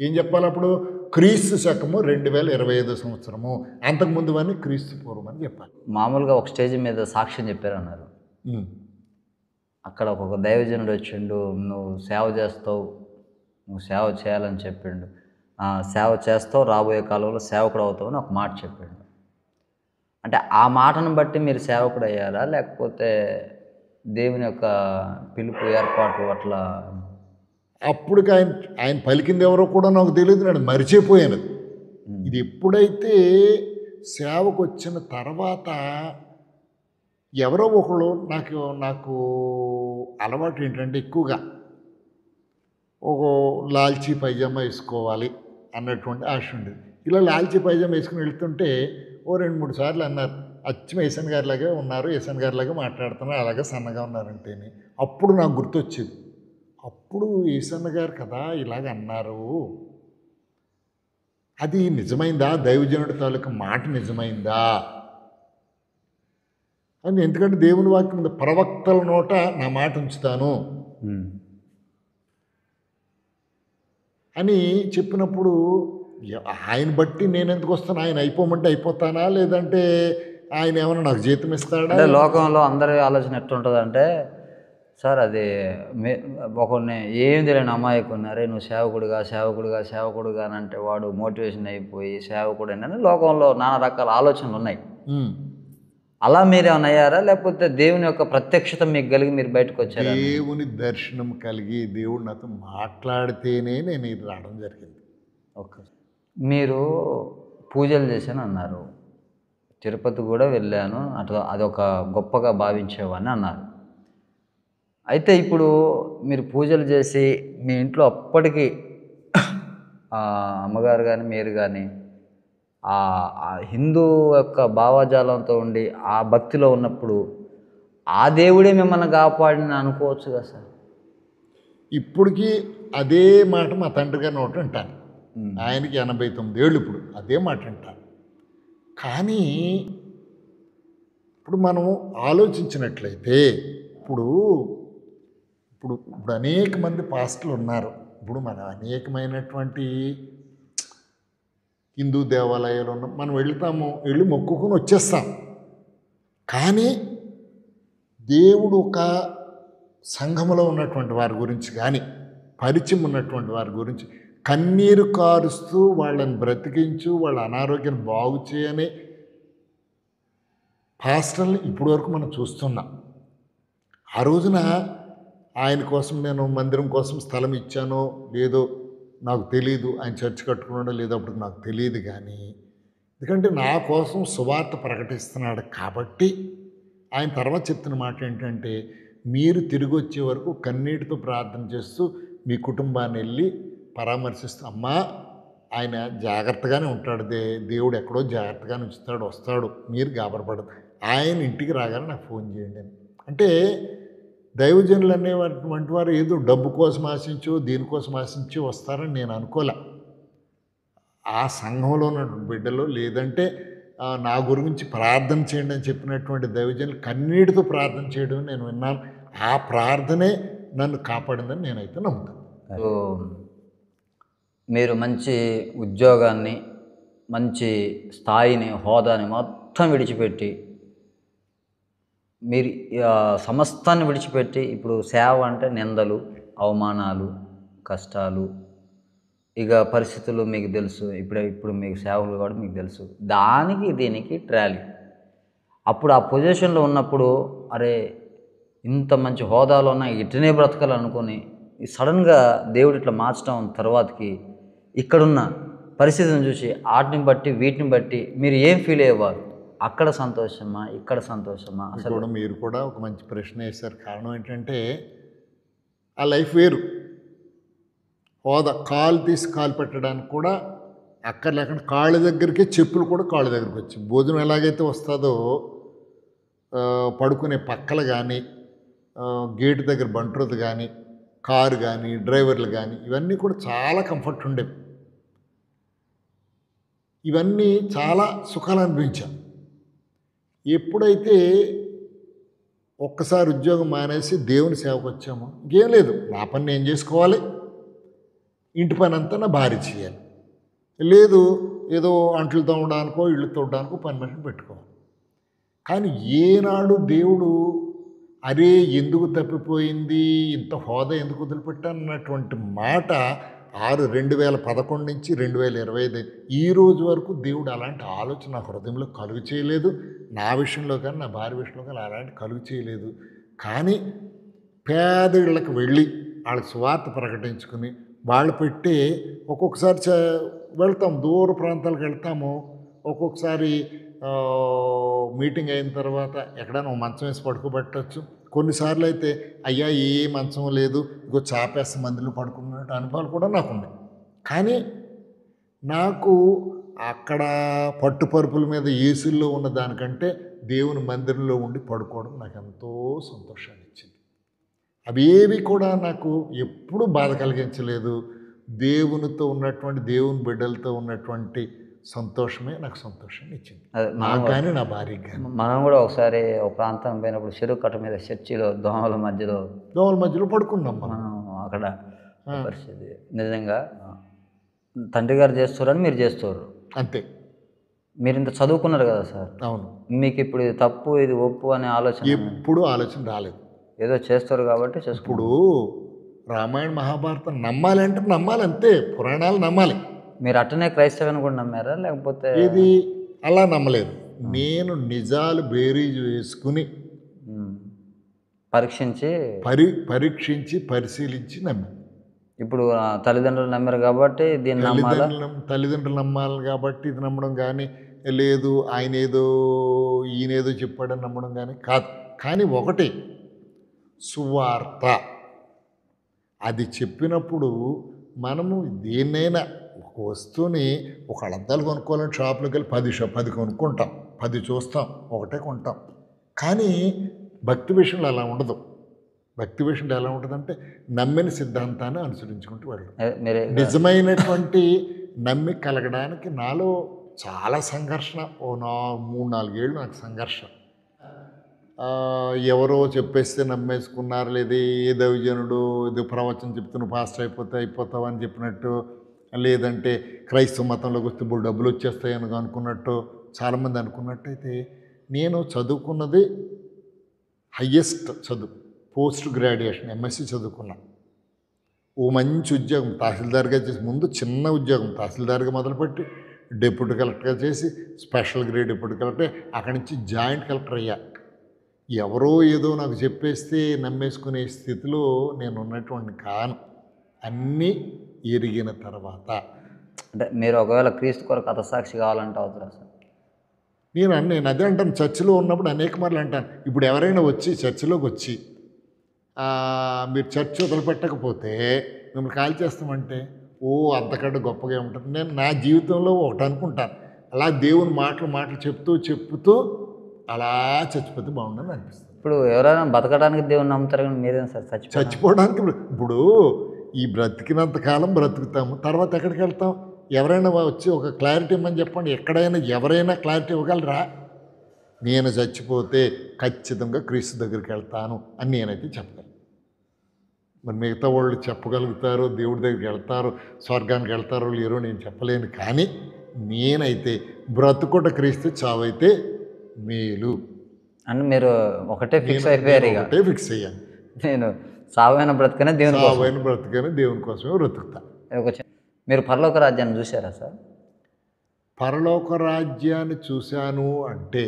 ఏం చెప్పాలి అప్పుడు? క్రీస్తు శకము 2025 సంవత్సరము, అంతకుముందు అని క్రీస్తు పూర్వం అని చెప్పాలి. మామూలుగా ఒక స్టేజ్ మీద సాక్ష్యం చెప్పారన్నారు. అక్కడ ఒక దైవజనుడు వచ్చిండు, నువ్వు సేవ చేస్తావు, నువ్వు సేవ చేయాలని చెప్పిండు. సేవ చేస్తావు, రాబోయే కాలంలో సేవకుడు అవుతావు అని ఒక మాట చెప్పిండు. అంటే ఆ మాటను బట్టి మీరు సేవకుడు అయ్యారా, లేకపోతే దేవుని యొక్క పిలుపు ఏర్పాటు అట్లా? అప్పుడు ఆయన పలికింది ఎవరో కూడా నాకు తెలియదు, నేను మరిచిపోయాను. ఇది ఎప్పుడైతే సేవకు వచ్చిన తర్వాత ఎవరో ఒకళ్ళు నాకు అలవాటు ఏంటంటే ఎక్కువగా ఒక లాల్చీ పైజామా వేసుకోవాలి అన్నటువంటి ఆశ ఉండేది. ఇలా లాల్చీ పైజామా వేసుకుని వెళ్తుంటే ఓ 2-3 సార్లు అన్నారు, అచ్చం ఏసన్ గారిలాగే ఉన్నారు, ఏసన్ గారిలాగే మాట్లాడుతున్నారు, అలాగే సన్నగా ఉన్నారంటేనే. అప్పుడు నాకు గుర్తొచ్చేది, అప్పుడు ఏసన్న గారు కదా ఇలాగ అన్నారు, అది నిజమైందా? దైవజనుడి తాలూకు మాట నిజమైందా అని. ఎందుకంటే దేవుని వాక్యం మీద ప్రవక్తల నోట నా మాట ఉంచుతాను అని చెప్పినప్పుడు ఆయన బట్టి నేను ఎందుకు వస్తాను? ఆయన అయిపోమంటే అయిపోతానా, లేదంటే ఆయన ఏమైనా నాకు జీతం ఇస్తాడా? అంటే లోకంలో అందరి ఆలోచన ఎట్లుంటుందంటే, సార్ అది ఒకరిని ఏం తెలియని అమ్మాయికి ఉన్నారే, నువ్వు సేవకుడుగా అని అంటే వాడు మోటివేషన్ అయిపోయి సేవకుడు అని లోకంలో నానా రకాల ఆలోచనలు ఉన్నాయి. అలా మీరేమైనా అయ్యారా, లేకపోతే దేవుని యొక్క ప్రత్యక్షత మీకు కలిగి మీరు బయటకు వచ్చారా? దేవుని దర్శనం కలిగి దేవుడు నాతో మాట్లాడితేనే నేను ఇది రావడం జరిగింది. ఓకే. మీరు పూజలు చేశాను అన్నారు, తిరుపతి కూడా వెళ్ళాను, అట్లా అదొక గొప్పగా భావించేవాడిని అన్నారు. అయితే ఇప్పుడు మీరు పూజలు చేసి మీ ఇంట్లో అప్పటికి అమ్మగారు కానీ మీరు కానీ ఆ హిందూ యొక్క భావజాలంతో ఉండి ఆ భక్తిలో ఉన్నప్పుడు ఆ దేవుడే మిమ్మల్ని కాపాడిన అనుకోవచ్చు కదా సార్? ఇప్పటికీ అదే మాట మా తండ్రి గారి నోట అంటాను. ఆయనకి 89 ఏళ్ళు, ఇప్పుడు అదే మాట అంటాను. కానీ ఇప్పుడు మనం ఆలోచించినట్లయితే ఇప్పుడు అనేక మంది పాస్టర్లు ఉన్నారు. ఇప్పుడు మనం అనేకమైనటువంటి హిందూ దేవాలయాలు ఉన్నాం, మనం వెళ్ళి మొక్కుకొని వచ్చేస్తాం. కానీ దేవుడు ఒక సంఘములో ఉన్నటువంటి వారి గురించి కానీ, పరిచయం ఉన్నటువంటి వారి గురించి కన్నీరు కారుస్తూ వాళ్ళని బ్రతికించు, వాళ్ళ అనారోగ్యాన్ని బాగు చేయని పాస్టర్ని ఇప్పటివరకు మనం చూస్తున్నాం. ఆ రోజున ఆయన కోసం నేను మందిరం కోసం స్థలం ఇచ్చానో లేదో నాకు తెలియదు, ఆయన చర్చ్ కట్టుకున్నాడో లేదో అప్పుడు నాకు తెలియదు. కానీ ఎందుకంటే నా కోసం సువార్త ప్రకటిస్తున్నాడు కాబట్టి ఆయన తర్వాత చెప్తున్న మాట ఏంటంటే, మీరు తిరిగి వచ్చే వరకు కన్నీటితో ప్రార్థన చేస్తూ మీ కుటుంబాన్ని వెళ్ళి పరామర్శిస్తూ, అమ్మా ఆయన జాగ్రత్తగానే ఉంటాడు, దేవుడు ఎక్కడో జాగ్రత్తగానే ఉంచుతాడు, వస్తాడు, మీరు గాబరపడదు, ఆయన ఇంటికి రాగానే నాకు ఫోన్ చేయండి అని. అంటే దైవజనులు అనేటువంటి వారు ఏదో డబ్బు కోసం ఆశించో దీనికోసం ఆశించి వస్తారని నేను అనుకోలే. ఆ సంఘంలో ఉన్నటువంటి బిడ్డలు, లేదంటే నా గురించి ప్రార్థన చేయండి అని చెప్పినటువంటి దైవజనులు కన్నీటితో ప్రార్థన చేయడం నేను విన్నాను. ఆ ప్రార్థనే నన్ను కాపాడిందని నేనైతే నమ్ముతాను. మీరు మంచి ఉద్యోగాన్ని, మంచి స్థాయిని, హోదాని మొత్తం విడిచిపెట్టి, మీరు సమస్తాన్ని విడిచిపెట్టి ఇప్పుడు సేవ అంటే నిందలు, అవమానాలు, కష్టాలు, ఇక పరిస్థితులు మీకు తెలుసు. ఇప్పుడు మీకు సేవలు కూడా మీకు తెలుసు. దానికి దీనికి ట్రాలీ. అప్పుడు ఆ పొజిషన్లో ఉన్నప్పుడు అరే ఇంత మంచి హోదాలో ఉన్న ఇటనే బ్రతకాలనుకొని ఈ సడన్గా దేవుడు ఇట్లా మార్చడం తర్వాతకి ఇక్కడున్న పరిస్థితిని చూసి వాటిని బట్టి వీటిని బట్టి మీరు ఏం ఫీల్ అయ్యేవారు? అక్కడ సంతోషమా, ఇక్కడ సంతోషమా? అసలు కూడా మీరు కూడా ఒక మంచి ప్రశ్న వేశారు. కారణం ఏంటంటే ఆ లైఫ్ వేరు. హోదా కాలు తీసి కాలు పెట్టడానికి కూడా అక్కర్లేకుండా కాళ్ళ దగ్గరికి చెప్పులు కూడా కాళ్ళ దగ్గరికి వచ్చి భోజనం ఎలాగైతే వస్తుందో పడుకునే పక్కలు కానీ గేటు దగ్గర బంట్రోది కానీ కారు కానీ డ్రైవర్లు కానీ ఇవన్నీ కూడా చాలా కంఫర్ట్ ఉండేవి. ఇవన్నీ చాలా సుఖాలు అనిపించాం. ఎప్పుడైతే ఒక్కసారి ఉద్యోగం మానేసి దేవుని సేవకు వచ్చామో ఇంకేం లేదు, నా పని నేను చేసుకోవాలి, ఇంటి పని అంతా నా భార్య చేయాలి, లేదు ఏదో అంట్లు తోమడానికో ఇళ్ళు తోడడానికో పని మనిషిని పెట్టుకోవాలి. కానీ ఏనాడు దేవుడు అరే ఎందుకు తప్పిపోయింది, ఇంత హోదా ఎందుకు వదిలిపెట్టానన్నటువంటి మాట 2011 నుంచి 2025 ఈ రోజు వరకు దేవుడు అలాంటి ఆలోచన నా హృదయంలో కలుగు చేయలేదు. నా విషయంలో కానీ నా భార్య విషయంలో కానీ అలాంటి కలుగు చేయలేదు. కానీ పేద ఇళ్ళకి వెళ్ళి వాళ్ళకి స్వార్థ ప్రకటించుకుని వాళ్ళు పెట్టే ఒక్కొక్కసారి వెళ్తాం, దూర ప్రాంతాలకు వెళ్తాము. ఒక్కొక్కసారి మీటింగ్ అయిన తర్వాత ఎక్కడైనా మంచం వేసి పడుకోబెట్టచ్చు. కొన్నిసార్లు అయితే అయ్యా ఏ మంచం లేదు, ఇంకో చాపేస్తే మందిలో పడుకున్నట్టు అనుభవాలు కూడా నాకు ఉన్నాయి. కానీ నాకు అక్కడ పట్టుపరుపుల మీద ఏసీల్లో ఉన్న దానికంటే దేవుని మందిరంలో ఉండి పడుకోవడం నాకు ఎంతో సంతోషాన్ని ఇచ్చింది. అవేవి కూడా నాకు ఎప్పుడూ బాధ కలిగించలేదు. దేవునితో ఉన్నటువంటి దేవుని బిడ్డలతో ఉన్నటువంటి సంతోషమే నాకు సంతోషాన్ని ఇచ్చింది, నాకు కానీ నా భార్యకి కానీ. మనం కూడా ఒకసారి ఒక ప్రాంతం పోయినప్పుడు చెరువు కట్ట మీద చర్చిలో దోమల మధ్యలో పడుకున్నాం మనం అక్కడ పరిస్థితి. నిజంగా తండ్రి గారు చేస్తారని మీరు చేస్తారు అంతే. మీరు ఇంత చదువుకున్నారు కదా సార్, అవును. మీకు ఇప్పుడు ఇది తప్పు ఇది ఒప్పు అనే ఆలోచన ఎప్పుడు ఆలోచన రాలేదు. ఏదో చేస్తారు కాబట్టి ఇప్పుడు రామాయణ మహాభారతం నమ్మాలంటే నమ్మాలి అంతే, పురాణాలు నమ్మాలి. మీరు అట్టనే క్రైస్తవాన్ని కూడా నమ్మారా లేకపోతే? ఇది అలా నమ్మలేదు. నేను నిజాలు బేరీజు వేసుకుని పరీక్షించి పరిశీలించి నమ్మాను. ఇప్పుడు తల్లిదండ్రులు నమ్మారు కాబట్టి దీన్ని తల్లిదండ్రులు నమ్మాలి కాబట్టి ఇది నమ్మడం కానీ లేదు, ఈయనేదో చెప్పాడని నమ్మడం కానీ కాదు. కానీ ఒకటి సువార్త అది చెప్పినప్పుడు మనము దేన్నైనా ఒక వస్తువుని ఒక అద్దాలు కొనుక్కోవాలని షాప్లోకి వెళ్ళి 10 కొనుక్కుంటాం, 10 చూస్తాం, ఒకటే కొంటాం. కానీ భక్తి విషయంలో అలా ఉండదు. భక్తి విషయంలో ఎలా ఉంటుందంటే నమ్మిన సిద్ధాంతాన్ని అనుసరించుకుంటూ వెళ్ళడం. నిజమైనటువంటి నమ్మిక కలగడానికి నాలో చాలా సంఘర్షణ. 3-4 ఏళ్ళు నాకు సంఘర్షణ. ఎవరో చెప్పేస్తే నమ్మేసుకున్నారు, లేదా ఏ దైవజనుడు ఏదో ప్రవచనం చెప్తున్న పాస్టర్ అయిపోతావు అని చెప్పినట్టు, లేదంటే క్రైస్తవ మతంలోకి వస్తే ఇప్పుడు డబ్బులు వచ్చేస్తాయని అనుకున్నట్టు చాలామంది అనుకున్నట్టయితే, నేను చదువుకున్నది హయ్యెస్ట్ చదువు పోస్ట్ గ్రాడ్యుయేషన్ ఎంఎస్సి చదువుకున్నా. ఓ మంచి ఉద్యోగం తహసీల్దార్గా చేసి, ముందు చిన్న ఉద్యోగం తహసీల్దార్గా మొదలుపెట్టి డిప్యూటీ కలెక్టర్గా చేసి స్పెషల్ గ్రేడ్ డిప్యూటీ కలెక్టర్, అక్కడి నుంచి జాయింట్ కలెక్టర్ అయ్యా. ఎవరో ఏదో నాకు చెప్పేస్తే నమ్మేసుకునే స్థితిలో నేను ఉన్నటువంటి కాను. అన్నీ ఎరిగిన తర్వాత అంటే మీరు ఒకవేళ క్రీస్తు కొరకు హతసాక్షి కావాలంటే అవుతారా సార్? నేను అదే అంటాను. చర్చిలో ఉన్నప్పుడు అనేక మార్లు అంటాను, ఇప్పుడు ఎవరైనా వచ్చి చర్చిలోకి వచ్చి మీరు చర్చ్ వదిలిపెట్టకపోతే మిమ్మల్ని కాల్ చేస్తామంటే అంతకంటే గొప్పగా ఉంటుంది. నేను నా జీవితంలో ఒకటి అనుకుంటాను, అలా దేవుని మాటలు చెప్తూ అలా చచ్చిపోతే బాగుండని అనిపిస్తుంది. ఇప్పుడు ఎవరైనా బతకడానికి దేవుని నమ్ముతారు కానీ మీరేం సార్ చచ్చిపోవడానికి? ఇప్పుడు ఈ బ్రతికినంత కాలం బ్రతుకుతాము, తర్వాత ఎక్కడికి వెళ్తాం? ఎవరైనా వచ్చి ఒక క్లారిటీ ఇమ్మని చెప్పండి. ఎక్కడైనా ఎవరైనా క్లారిటీ ఇవ్వగలరా? నేను చచ్చిపోతే ఖచ్చితంగా క్రీస్తు దగ్గరికి వెళ్తాను అని నేనైతే చెప్పగలను. మరి మిగతా వాళ్ళు చెప్పగలుగుతారో, దేవుడి దగ్గరికి వెళ్తారో, స్వర్గానికి వెళ్తారో లేరో నేను చెప్పలేను. కానీ నేనైతే బ్రతుకుట క్రీస్తు, చావైతే మేలు అని మీరు ఒకటే ఫిక్స్ అయిపోయారు. ఒకటే ఫిక్స్ అయ్యాను, నేను సావైన బ్రతుకనే దేవుని కోసమే బ్రతుకుతా. మీరు పరలోక రాజ్యాన్ని చూసారా సార్? పరలోక రాజ్యాన్ని చూశాను అంటే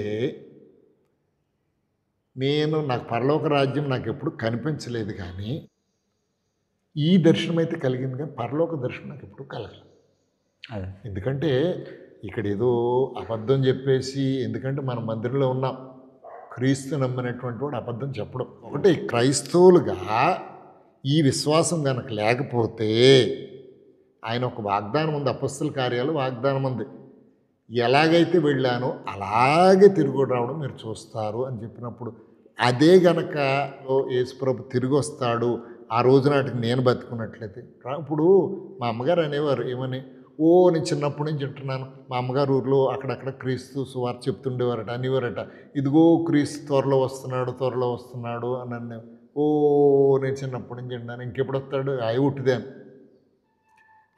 నాకు పరలోక రాజ్యం నాకు ఎప్పుడు కనిపించలేదు. కానీ ఈ దర్శనం అయితే కలిగింది కానీ పరలోక దర్శనం నాకు ఎప్పుడు కలగలేదు. అదే ఎందుకంటే ఇక్కడ ఏదో అబద్ధం చెప్పేసి, ఎందుకంటే మన మందిరంలో ఉన్నాం, క్రీస్తు నమ్మినటువంటి వాడు అబద్ధం చెప్పడం. ఒకటి క్రైస్తవులుగా ఈ విశ్వాసం కనుక లేకపోతే, ఆయన ఒక వాగ్దానం ఉంది, అపొస్తలుల కార్యాలు వాగ్దానం ఉంది, ఎలాగైతే వెళ్ళానో అలాగే తిరిగి రావడం మీరు చూస్తారు అని చెప్పినప్పుడు, అదే గనక యేసుప్రభు తిరిగి వస్తాడు ఆ రోజు నాటికి నేను బతుకున్నట్లయితే. ఇప్పుడు మా అమ్మగారు అనేవారు ఏమని, నేను చిన్నప్పటి నుంచి వింటున్నాను, మా అమ్మగారు ఊర్లో అక్కడక్కడ క్రీస్తు సువార్త చెప్తుండేవారట, అనేవారట, ఇదిగో క్రీస్తు త్వరలో వస్తున్నాడు అని అనే. నేను చిన్నప్పటి నుంచి విన్నాను, ఇంకెప్పుడు వస్తాడు అయి ఉట్టిదే అని.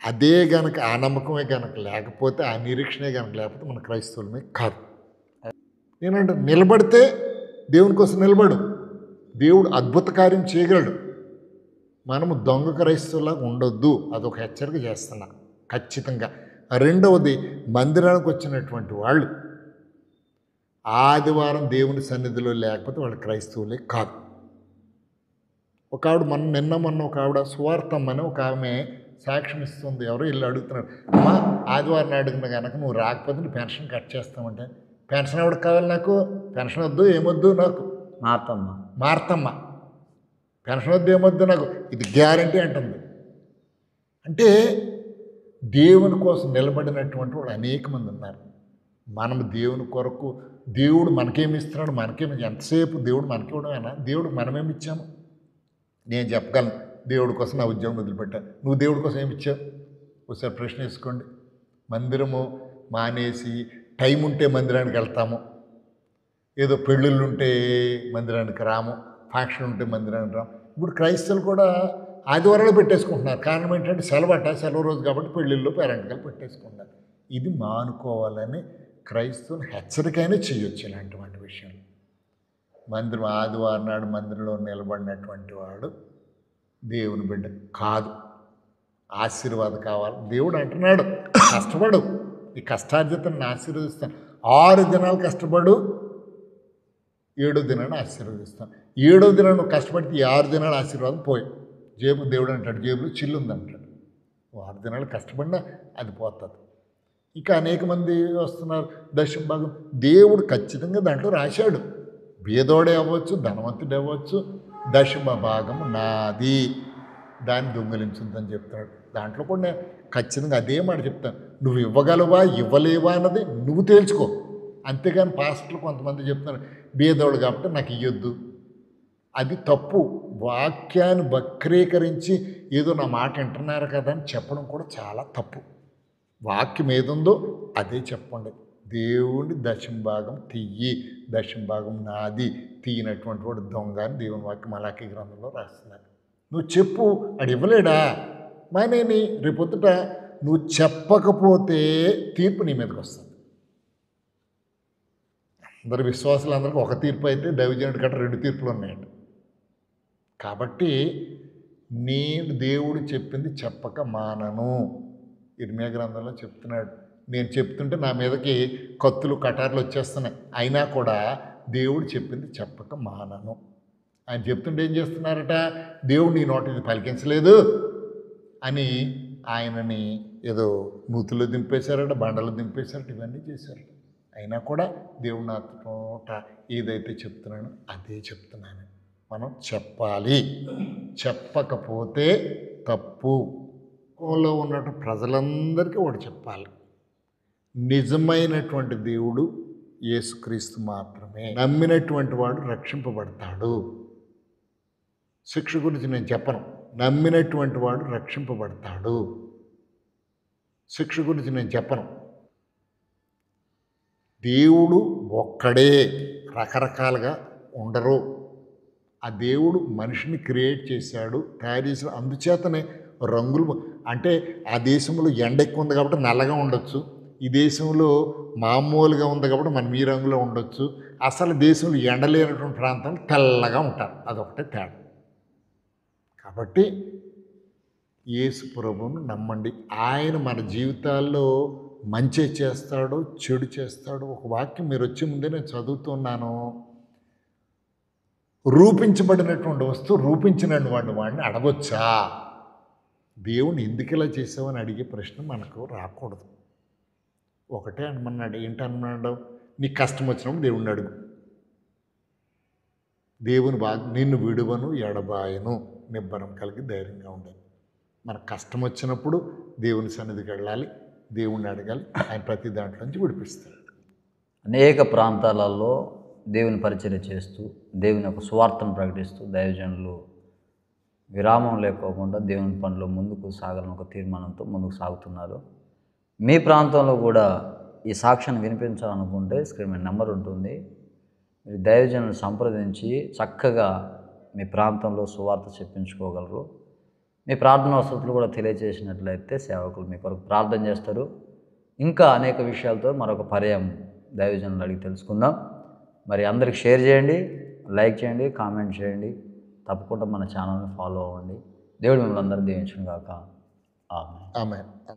అదే గనక ఆ నమ్మకమే గనక లేకపోతే, ఆ నిరీక్షణే గనక లేకపోతే మన క్రైస్తవులమే కాదు. నేనంటే నిలబడితే దేవుని కోసం నిలబడు, దేవుడు అద్భుత కార్యం చేయగలడు. మనము దొంగ క్రైస్తవులాగా ఉండొద్దు, అదొక హెచ్చరిక చేస్తున్నా ఖచ్చితంగా. రెండవది, మందిరానికి వచ్చినటువంటి వాళ్ళు ఆదివారం దేవుని సన్నిధిలో లేకపోతే వాళ్ళు క్రైస్తవులే కాదు. ఒక ఆవిడ మొన్న ఒక ఆవిడ సువార్తమ్మని ఒక ఆమె సాక్ష్యం ఇస్తుంది, ఎవరో ఇల్లు అడుగుతున్నాడు, అమ్మా ఆదివారం అడిగిన కనుక నువ్వు రాకపోతే నీ పెన్షన్ కట్ చేస్తామంటే, పెన్షన్ ఎవరికి కావాలి, నాకు పెన్షన్ వద్దు, ఏమొద్దు నాకు, మార్తమ్మ పెన్షన్ వద్దు ఏమొద్దు నాకు, ఇది గ్యారంటీ అంటుంది. అంటే దేవుని కోసం నిలబడినటువంటి వాళ్ళు అనేక మంది ఉన్నారు. మనం దేవుని కొరకు, దేవుడు మనకేమి ఇస్తున్నాడు, ఎంతసేపు దేవుడు మనకి ఇవ్వడమేనా, దేవుడు మనమేమి ఇచ్చాము. నేను చెప్పగలను, దేవుడి కోసం నా ఉద్యోగం వదిలిపెట్టాను, నువ్వు దేవుడి కోసం ఏమి ఇచ్చావు ఒకసారి ప్రశ్న వేసుకోండి. మందిరము మానేసి టైం ఉంటే మందిరానికి వెళ్తాము, ఏదో పెళ్ళిళ్ళు ఉంటే మందిరానికి రాము, ఫంక్షన్ ఉంటే మందిరానికి రాము. ఇప్పుడు క్రైస్తవులు కూడా ఆదివారాలు పెట్టేసుకుంటున్నారు. కారణం ఏంటంటే సెలవు రోజు కాబట్టి పెళ్ళిళ్ళు పేరెంట్గా పెట్టేసుకుంటున్నారు. ఇది మానుకోవాలని క్రైస్తవులు హెచ్చరికైనా చేయొచ్చు ఇలాంటి విషయాలు. మందిరం ఆదివారం నాడు మందిరంలో నిలబడినటువంటి వాడు దేవుని బిడ్డ కాదు. ఆశీర్వాదం కావాలి. దేవుడు అంటున్నాడు, కష్టపడు, ఈ కష్టార్జితను ఆశీర్వదిస్తాను. 6 దినాలు కష్టపడు, 7వ దినాన్ని ఆశీర్వదిస్తాను. 7వ దినాన్ని నువ్వు కష్టపడితే ఈ 6 దినాలు ఆశీర్వాదం పోయి జేబు, దేవుడు అంటాడు జేబులో చిల్లు ఉందంటాడు. 6 దినాలు కష్టపడినా అది పోతుంది. ఇక అనేక మంది వస్తున్నారు, దశమ భాగం దేవుడు ఖచ్చితంగా దాంట్లో రాశాడు. బేదోడే అవ్వచ్చు, ధనవంతుడే అవ్వచ్చు, దశమ భాగం నాది, దాన్ని దొంగిలించుద్దని చెప్తాడు. దాంట్లో కూడా నేను ఖచ్చితంగా అదే మాట చెప్తాను, నువ్వు ఇవ్వగలవా ఇవ్వలేవా అన్నది నువ్వు తేల్చుకో. అంతేగాని పాస్టర్లు కొంతమంది చెప్తున్నారు, బేదోడు కాబట్టి నాకు ఇవ్వద్దు, అది తప్పు. వాక్యాన్ని వక్రీకరించి ఏదో నా మాట వింటున్నారు కదా అని చెప్పడం కూడా చాలా తప్పు. వాక్యం ఏదుందో అదే చెప్పండి. దేవుడి దశమ భాగం తీయి, దశమ భాగం నాది, తీయనటువంటి వాడు దొంగ అని దేవుని వాక్యం మలాకీ గ్రంథంలో రాస్తున్నారు. నువ్వు చెప్పు, అది ఇవ్వలేడా మానేమి, రేపొద్దుట నువ్వు చెప్పకపోతే తీర్పు నీ మీదకి వస్తుంది. అందరు విశ్వాసులందరికీ ఒక తీర్పు అయితే దైవజనుడి గట్రా 2 తీర్పులు ఉన్నాయండి. కాబట్టి నేను దేవుడు చెప్పింది చెప్పక మానను. ఇర్మియా గ్రంథంలో చెప్తున్నాడు, నేను చెప్తుంటే నా మీదకి కత్తులు కటార్లు వచ్చేస్తున్నాయి, అయినా కూడా దేవుడు చెప్పింది చెప్పక మానను. ఆయన చెప్తుంటే ఏం చేస్తున్నారట, దేవుడు నీ నోటిని పలికించలేదు అని ఆయనని ఏదో నూతుల్లో దింపేశారట, బండలు దింపేశారట, ఇవన్నీ చేశారట. అయినా కూడా దేవుడు నా నోట ఏదైతే చెప్తున్నానో అదే చెప్తున్నాను. మనం చెప్పాలి, చెప్పకపోతే తప్పు. లో ఉన్నట్టు ప్రజలందరికీ ఒకటి చెప్పాలి, నిజమైనటువంటి దేవుడు యేసుక్రీస్తు మాత్రమే. నమ్మినటువంటి వాడు రక్షింపబడతాడు. శిక్ష గురించి నేను చెప్పను, నమ్మినటువంటి వాడు రక్షింపబడతాడు. శిక్ష గురించి నేను చెప్పను. దేవుడు ఒక్కడే, రకరకాలుగా ఉండరు. ఆ దేవుడు మనిషిని క్రియేట్ చేశాడు, తయారు చేసిన. అందుచేతనే రంగులు, అంటే ఆ దేశంలో ఎండ ఎక్కువ ఉంది కాబట్టి నల్లగా ఉండొచ్చు, ఈ దేశంలో మామూలుగా ఉంది కాబట్టి మనం ఈ రంగులో ఉండొచ్చు. అసలు దేశంలో ఎండలేనటువంటి ప్రాంతంలో తెల్లగా ఉంటారు, అదొకటే తేడా. కాబట్టి యేసు ప్రభువును నమ్మండి. ఆయన మన జీవితాల్లో మంచి చేస్తాడు, చెడు చేస్తాడు. ఒక వాక్యం మీరు వచ్చే ముందే నేను చదువుతున్నాను, రూపించబడినటువంటి వస్తువు రూపించిన వాడిని అడగొచ్చా దేవుని ఎందుకు ఇలా చేసావని అడిగే ప్రశ్న మనకు రాకూడదు. ఒకటే అనమన్నాడు. ఏంటన్నాడు? నీకు కష్టం వచ్చినప్పుడు దేవుణ్ణి అడుగు. దేవుని నిన్ను విడువను ఎడబాయను, నిబ్బరం కలిగి ధైర్యంగా ఉండాలి. మనకు కష్టం వచ్చినప్పుడు దేవుని సన్నిధికి వెళ్ళాలి, దేవుణ్ణి అడగాలి. ఆయన ప్రతి దాంట్లో నుంచి విడిపిస్తాడు. అనేక ప్రాంతాలలో దేవుని పరిచర్య చేస్తూ దేవుని యొక్క సువార్తను ప్రకటిస్తూ దైవజనులు విరామం లేకోకుండా దేవుని పనిలో ముందుకు సాగాలని ఒక తీర్మానంతో ముందుకు సాగుతున్నారు. మీ ప్రాంతంలో కూడా ఈ సాక్ష్యాన్ని వినిపించాలనుకుంటే స్క్రీన్ మీద నెంబర్ ఉంటుంది. మీరు దైవజనులను సంప్రదించి చక్కగా మీ ప్రాంతంలో సువార్త చెప్పించుకోగలరు. మీ ప్రార్థన వసతులు కూడా తెలియజేసినట్లయితే సేవకులు మీ కొరకు ప్రార్థన చేస్తారు. ఇంకా అనేక విషయాలతో మరొక పర్యాయం దైవజనులు అడిగి తెలుసుకుందాం. మరి అందరికి షేర్ చేయండి, లైక్ చేయండి, కామెంట్ చేయండి. తప్పకుండా మన ఛానల్ని ఫాలో అవ్వండి. దేవుడు మిమ్మల్ని అందరూ దీవించును గాక. ఆమేన్. ఆమేన్.